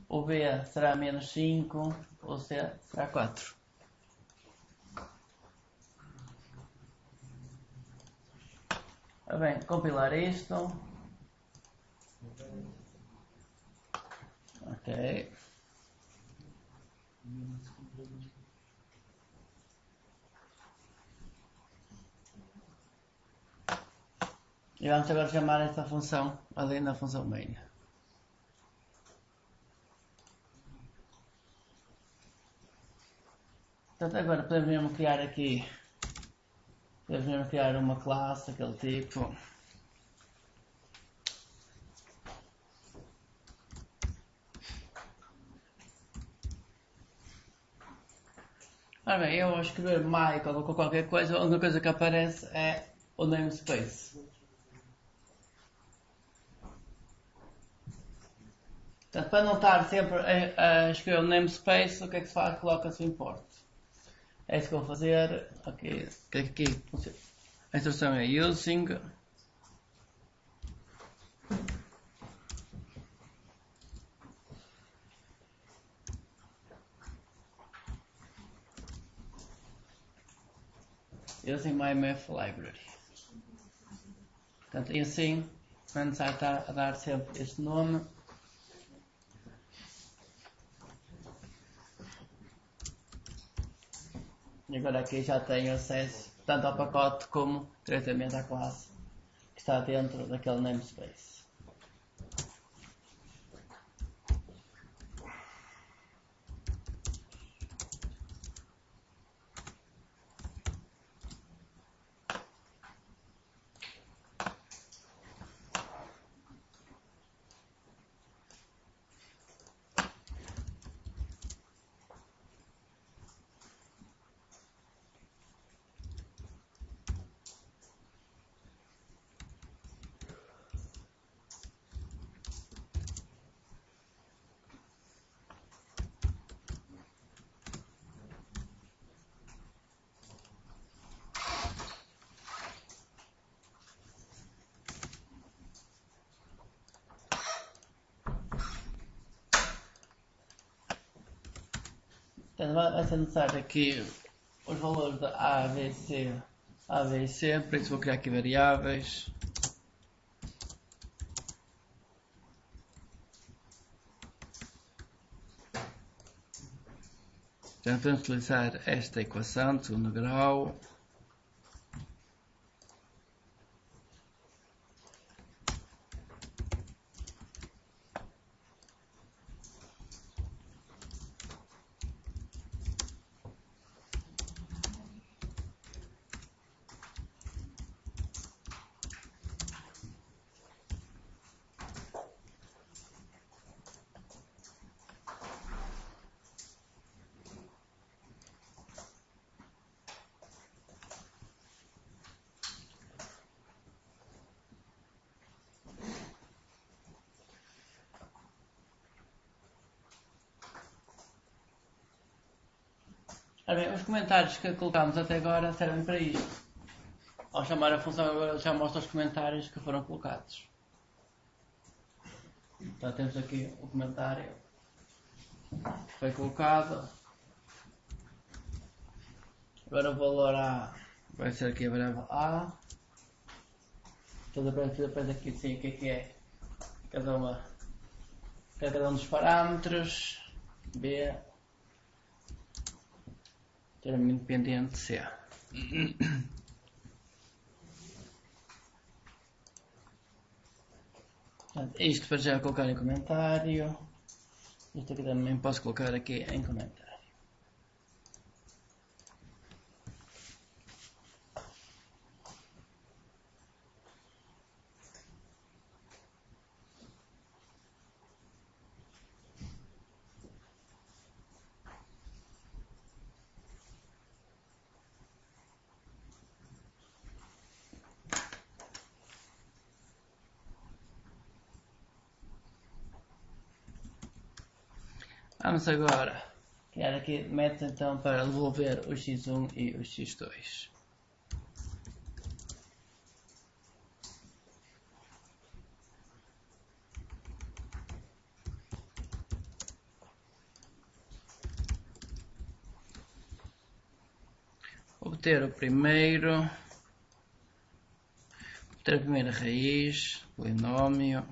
O B será menos 5. O C será 4. Bem, compilar isto. Ok. E vamos agora chamar esta função ali na função main. Portanto, agora podemos mesmo criar aqui, uma classe daquele tipo. Ora bem, eu ao escrever Michael ou qualquer coisa, a única coisa que aparece é o namespace. Portanto, para não estar sempre a escrever o namespace, o que é que se faz? Coloca-se o import. É isso que eu vou fazer. Aqui a instrução é using my math library. Portanto, e assim, não é necessário estar a dar sempre este nome. E agora aqui já tenho acesso tanto ao pacote como diretamente à classe que está dentro daquele namespace. Então, vai ser necessário aqui os valores de A, B, C, por isso vou criar aqui variáveis. Já podemos utilizar esta equação de segundo grau. Ora bem, os comentários que colocámos até agora servem para isto. Ao chamar a função agora ele já mostra os comentários que foram colocados. Então temos aqui o comentário que foi colocado. Agora o valor A vai ser aqui a variável A. Depois aqui sim o que é cada um dos parâmetros. B termo independente C. Portanto, isto para já colocar em comentário. Isto aqui também posso colocar aqui em comentário. Vamos agora criar aqui método então para devolver o x1 e o x2. Obter a primeira raiz, polinômio,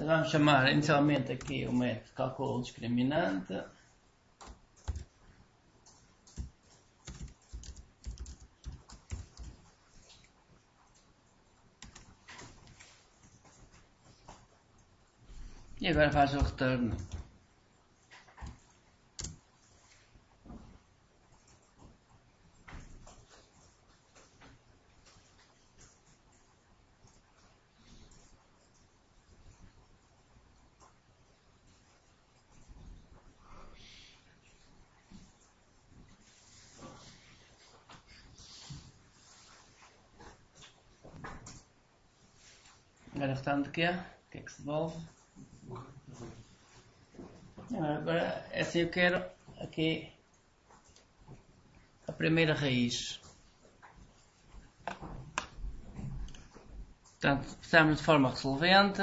vamos chamar inicialmente aqui o método de cálculo discriminante. E agora faz o retorno. Agora retorno de quê? O que é que se devolve? Agora, assim eu quero aqui a primeira raiz. Portanto, precisamos de forma resolvente.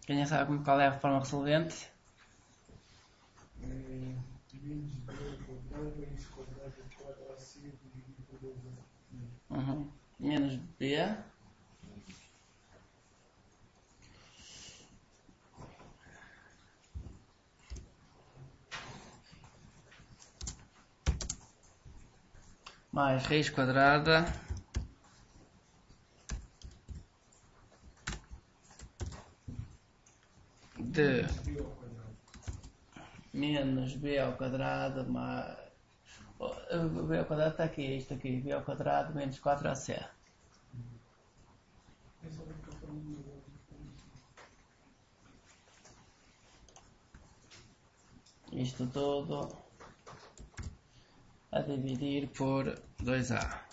Quem já sabe qual é a forma resolvente? Menos b ao quadrado, x quadrado, 4ac dividido por 2a. Menos b mais raiz quadrada de menos b ao quadrado mais b ao quadrado está aqui, isto aqui, b ao quadrado menos 4ac. Isto tudo a dividir por 2a.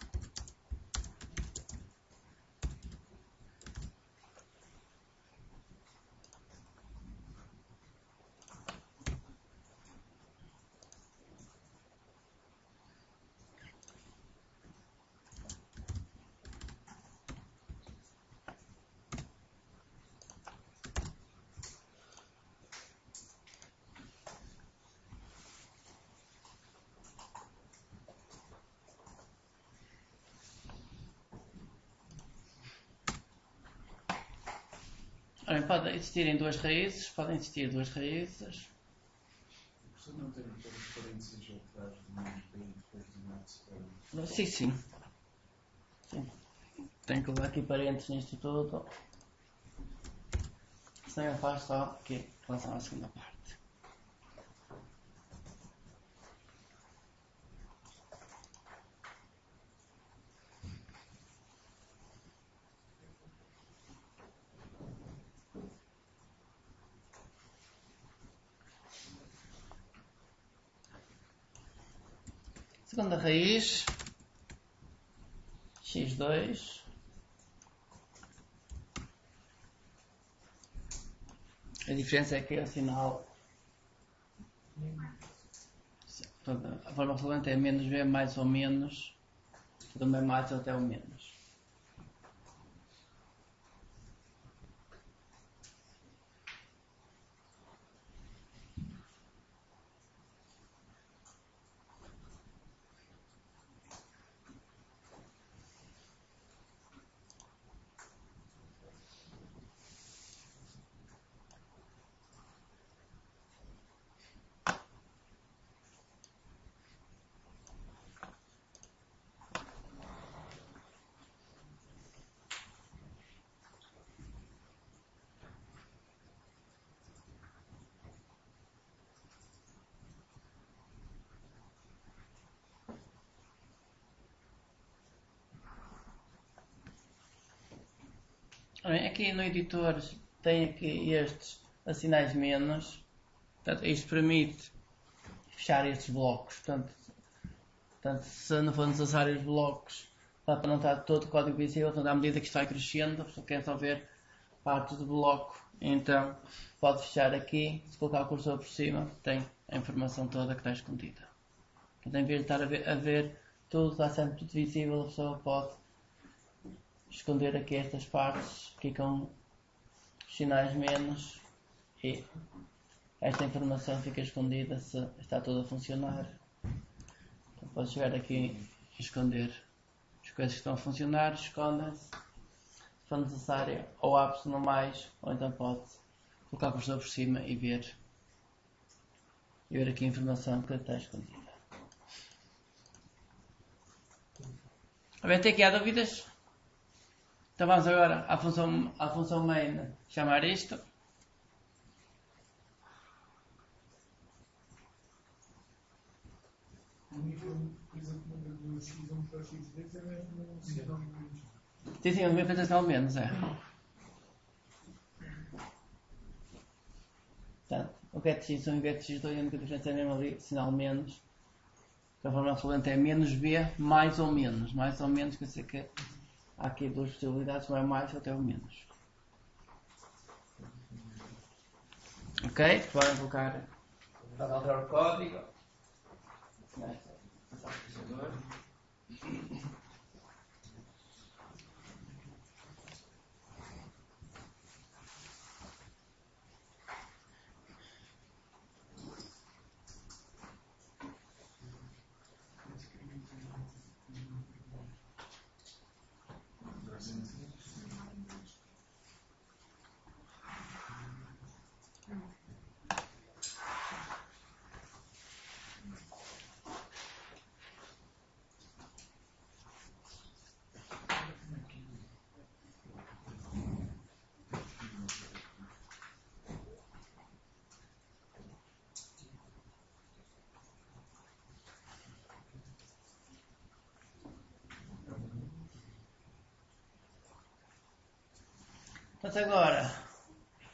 Podem existir duas raízes, podem existir duas raízes. Você não tem parênteses atrás de menos b e depois de mais c? Sim. Tenho que colocar aqui parênteses nisto tudo. Senão eu faço só aqui em relação à segunda parte. Segunda raiz, x2 a diferença é que é o sinal. Portanto, a forma resolvente é menos b mais ou menos, também mais até o menos. Bem, aqui no editor tem aqui estes assinais menos. Portanto, isto permite fechar estes blocos. Portanto, se não for necessário os blocos, para não estar todo o código visível, portanto, à medida que isto vai crescendo, a pessoa quer só ver partes do bloco, então pode fechar aqui, se colocar o cursor por cima, tem a informação toda que está escondida. Portanto, em vez de estar a ver tudo, está sempre tudo visível, a pessoa pode esconder aqui estas partes, aqui com os sinais menos, e esta informação fica escondida se está tudo a funcionar. Então pode chegar aqui e esconder as coisas que estão a funcionar, escondem-se. Se for necessário, ou abre-se no mais, ou então pode colocar o cursor por cima e ver aqui a informação que está escondida. Até aqui há dúvidas? Então vamos agora à função main chamar isto. A única coisa que muda do X1 para o X2 é mesmo um sinal menos. Sim, o meu sinal menos, é. Portanto, o get X1 e o get X2, a única diferença é mesmo ali, sinal menos. A forma absoluta é menos B, mais ou menos. Mais ou menos, quer dizer que há aqui duas possibilidades, ou é mais ou até o menos. Ok? Podem colocar. Podem alterar o código. Mas agora,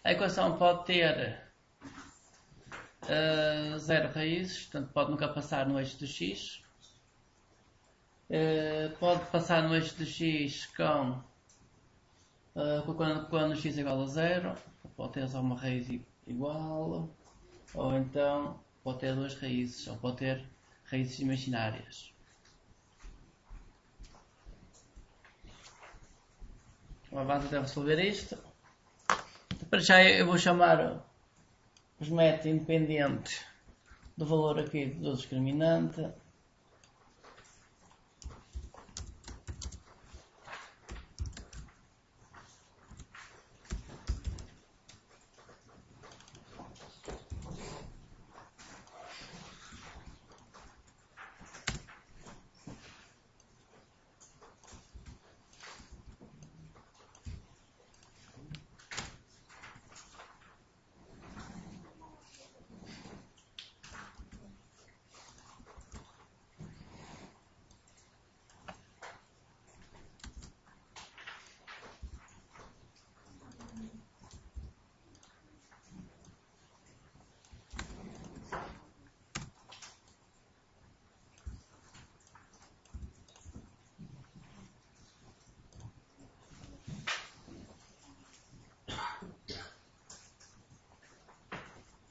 a equação pode ter 0 raízes, portanto pode nunca passar no eixo de x. Pode passar no eixo de x quando x é igual a 0, pode ter só uma raiz igual, ou então pode ter duas raízes, ou pode ter raízes imaginárias. Vamos até resolver isto. Para já eu vou chamar os métodos independentes do valor aqui do discriminante.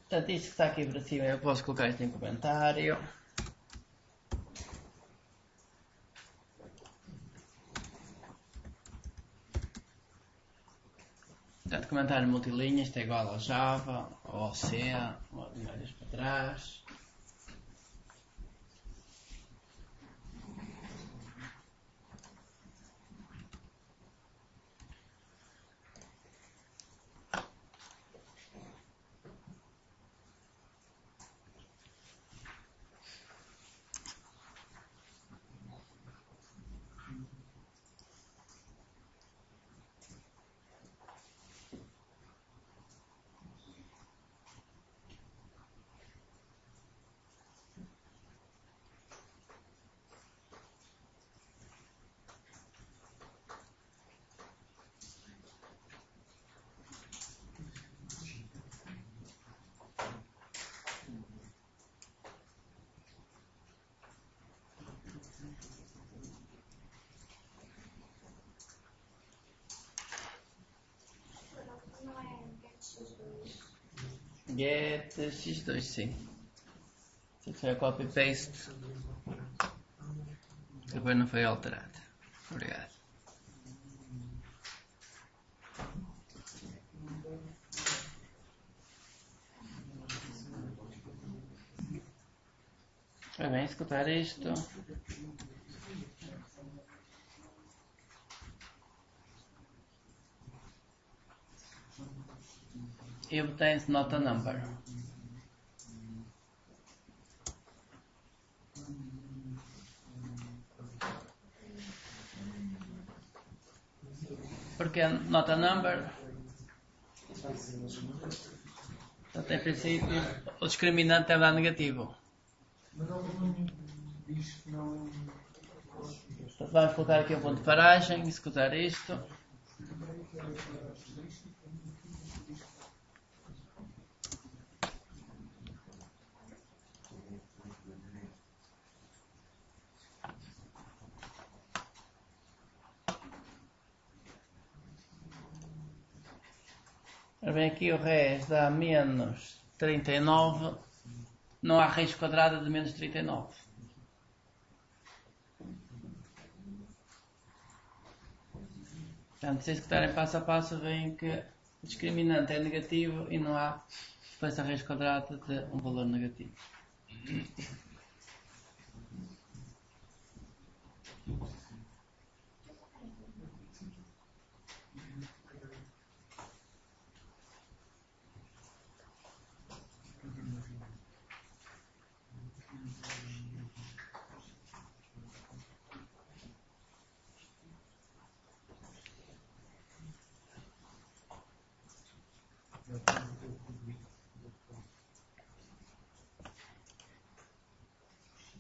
Portanto, isto que está aqui para cima, eu posso colocar isto em comentário. Portanto, comentário multilinhas, isto é igual ao Java, ou ao C, ou olhas para trás. get x2, sim. Se foi a copy paste, depois não foi alterado. Obrigado. Vai bem escutar isto. E obtém-se not a number. Porque not a number, portanto, em princípio, o discriminante deve dar negativo. Mas não diz que não. Portanto, vamos colocar aqui um ponto de paragem, executar isto. Ora bem, aqui o res dá menos 39. Não há raiz quadrada de menos 39. Portanto, se executarem passo a passo, veem que o discriminante é negativo e não há depois a raiz quadrada de um valor negativo.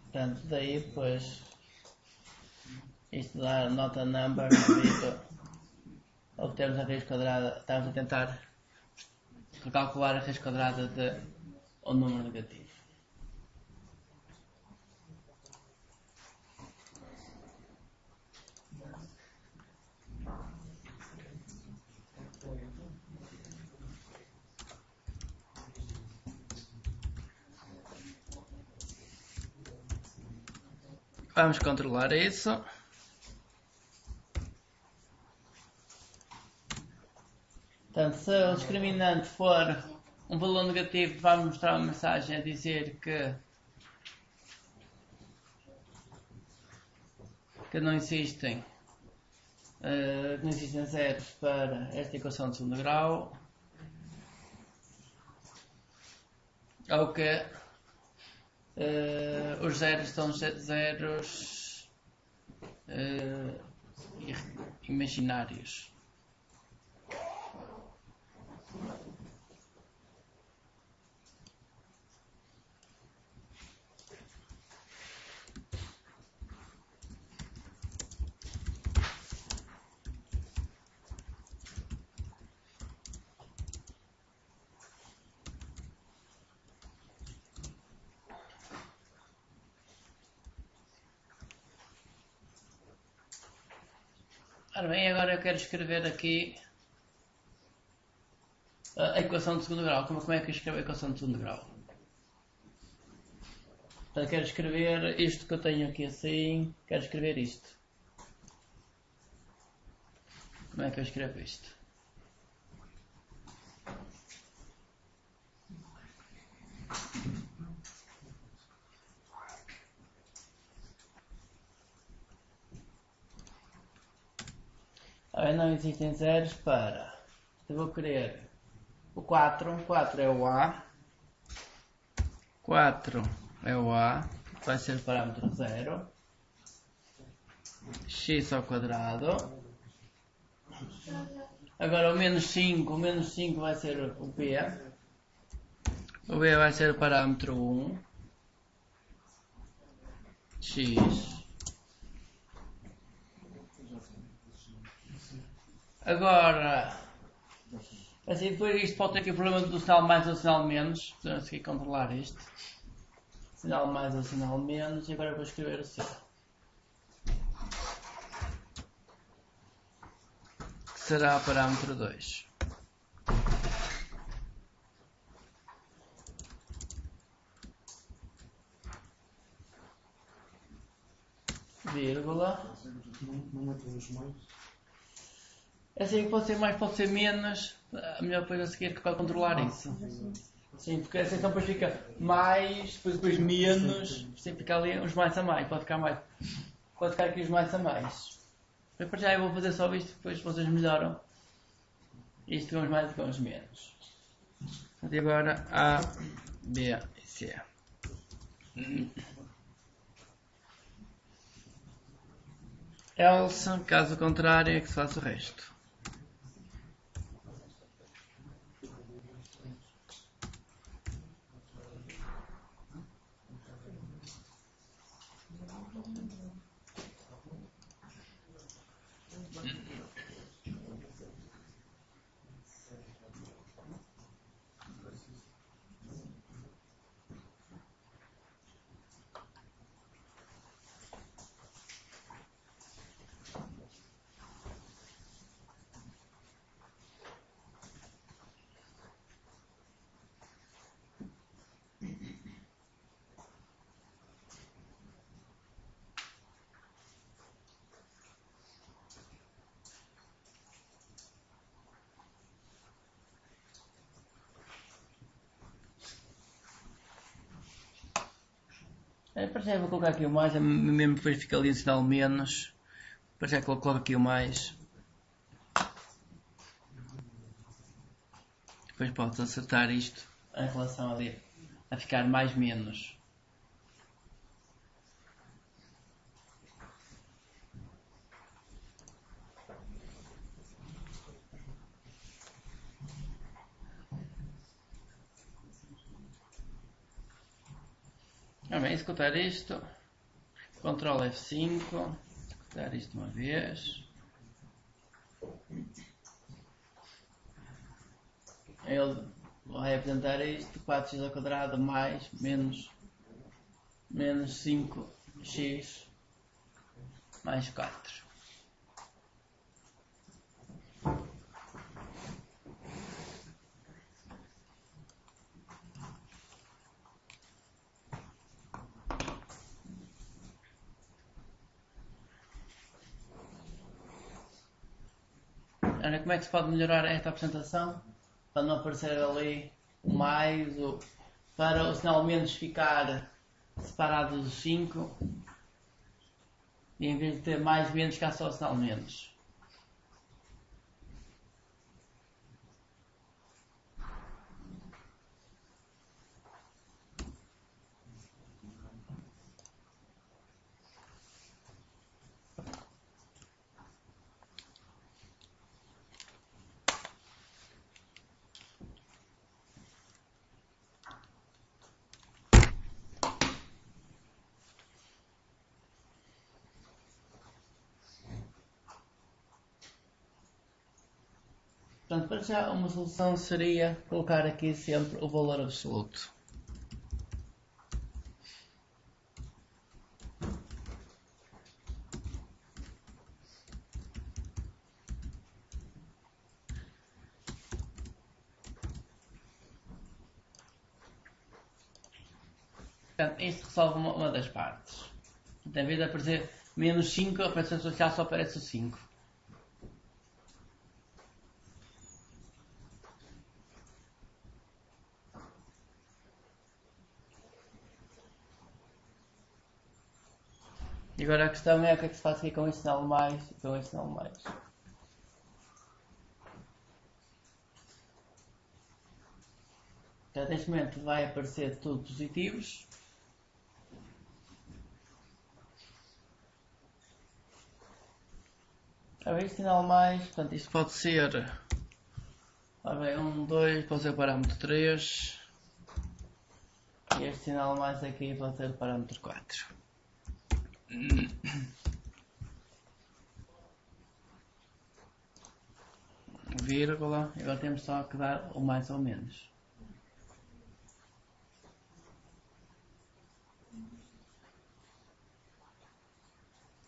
Portanto, daí depois isto dá not a number, obtemos a raiz quadrada, estamos a tentar calcular a raiz quadrada de um número negativo. Vamos controlar isso. Portanto, se o discriminante for um valor negativo, vamos mostrar uma mensagem a dizer que não existem zeros para esta equação de segundo grau, ou que os zeros são zeros imaginários. Ora bem, agora eu quero escrever aqui a equação de segundo grau. Como é que eu escrevo a equação de segundo grau? Portanto, quero escrever isto que eu tenho aqui assim. Quero escrever isto. Como é que eu escrevo isto? Não existem zeros para. Eu vou querer o 4. 4 é o A. 4 é o A. Vai ser o parâmetro 0. X ao quadrado. Agora o menos 5. O menos 5 vai ser o B. O B vai ser o parâmetro 1. X. Agora, assim, depois isto pode ter aqui o problema do sinal mais ou sinal menos. Podemos aqui controlar isto. Sinal mais ou sinal menos. E agora eu vou escrever assim. Que será o parâmetro 2. vírgula. Não metem os mais. É assim que pode ser mais, pode ser menos. A melhor coisa a seguir é para controlar isso. Sim, porque assim então depois fica mais, depois menos, sempre fica ali os mais a mais, pode ficar aqui os mais a mais. Mas para já eu vou fazer só isto, depois vocês melhoram. Isto com os mais e com os menos. E agora A, B e C. Else, caso contrário, é que se faça o resto. Para já eu vou colocar aqui o mais, mesmo depois fica ali o sinal menos. Para já coloco aqui o mais. Depois podes acertar isto em relação ali a ficar mais menos. Bem, executar isto. Ctrl F5. Executar isto uma vez. Ele vai apresentar isto, 4x ao quadrado mais menos 5x mais 4. Olha, como é que se pode melhorar esta apresentação? Para não aparecer ali o mais, para o sinal menos ficar separado dos 5 e em vez de ter mais menos, cá só o sinal menos. Portanto, para já uma solução seria colocar aqui sempre o valor absoluto. Portanto, isto resolve uma das partes. Em vez de aparecer menos 5, a operação social só aparece o 5. E agora a questão é o que é que se faz aqui com este sinal mais e com este sinal mais. Portanto, neste momento vai aparecer tudo positivos. Este sinal mais, portanto isto pode ser 1, 2, pode ser o parâmetro 3. E este sinal mais aqui pode ser o parâmetro 4. Vírgula, agora temos só que dar o mais ou menos.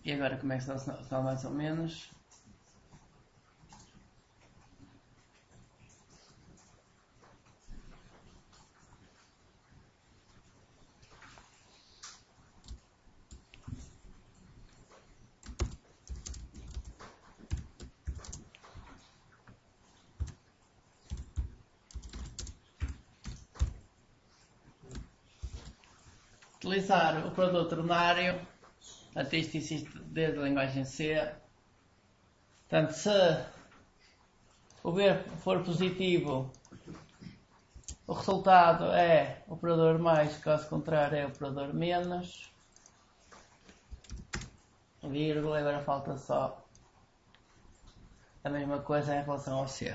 E agora como é que se dá o mais ou menos? Utilizar o operador ternário, portanto isto existe desde a linguagem C. Portanto, se o B for positivo, o resultado é operador mais, caso contrário é operador menos. Vírgula, agora falta só a mesma coisa em relação ao C.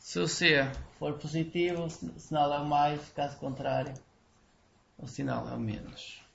Se o C for positivo, o sinal é o mais, caso contrário, o sinal é o menos.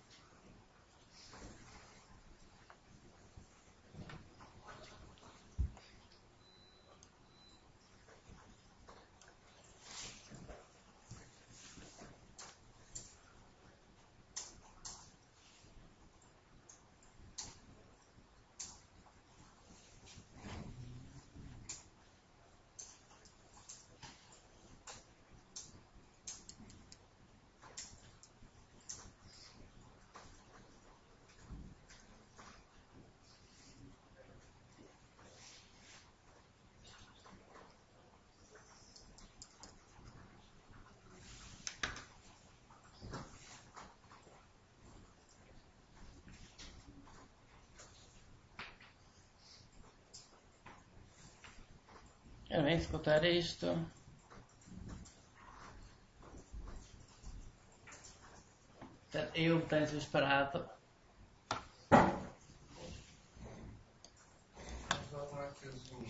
Eu venho executar isto. Eu obtenho disparado. Como é que fez o.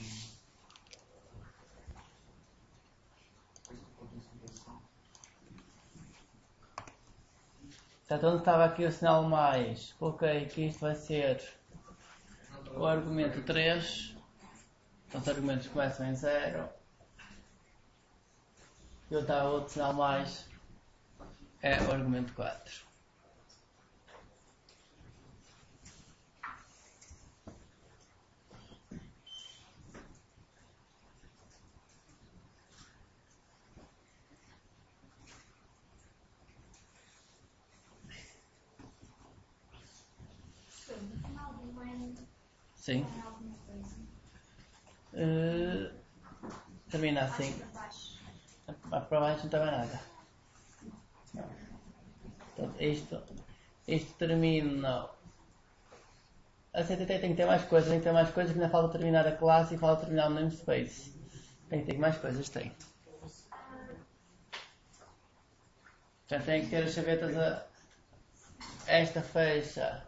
Portanto, onde estava aqui o sinal mais, coloquei que isto vai ser o argumento 3. Então os argumentos começam em 0. E onde estava outro sinal mais é o argumento 4. No final do ano, Sim. tem alguma coisa. Termina assim. Abaixo para baixo. Para baixo não estava nada. Não. Portanto, isto termina. A CTT tem que ter mais coisas, que ainda falta terminar a classe e falta terminar o namespace. Tem que ter mais coisas, tem. Portanto, tem que ter as chavetas esta fecha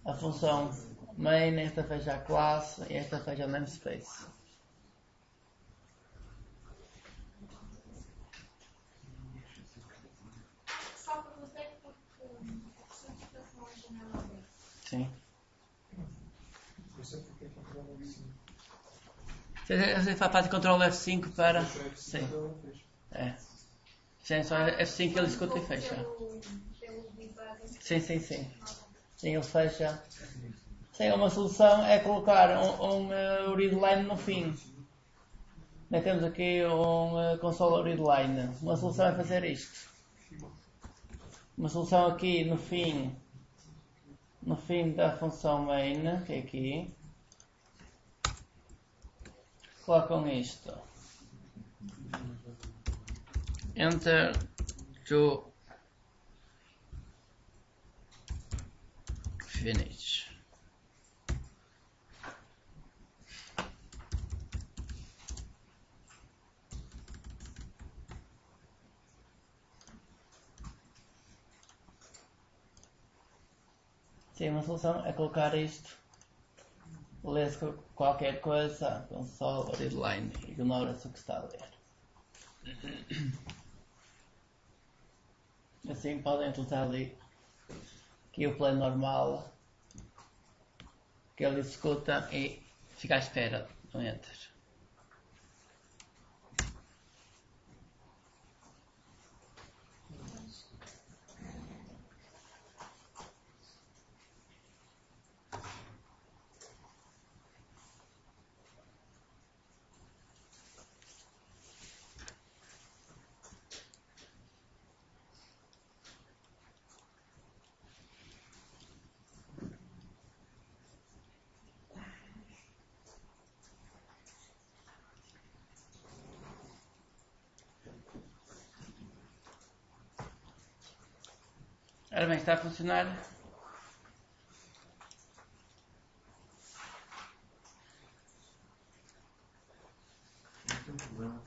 a função main, esta fecha a classe e esta fecha o namespace. Só perguntei porque a personificação é janela aberta. Sim. Eu sei porque é que controla o F5. Você faz Ctrl F5 para. Sim. Então, fecha. É. Sim, só F5 ele escuta e fecha. Pelo debug. Sim. Sim, ele fecha. Sim, uma solução é colocar um readline no fim. Nós temos aqui um console readline. Uma solução é fazer isto. Uma solução aqui no fim da função main, que é aqui. Colocam isto. Enter to finish. Sim, uma solução é colocar isto. Lê-se qualquer coisa, console readline, ignora-se o que está a ler. Assim podem utilizar ali aqui o play normal, que ele executa e fica à espera do enter. Ora bem, está a funcionar? Não tem problema.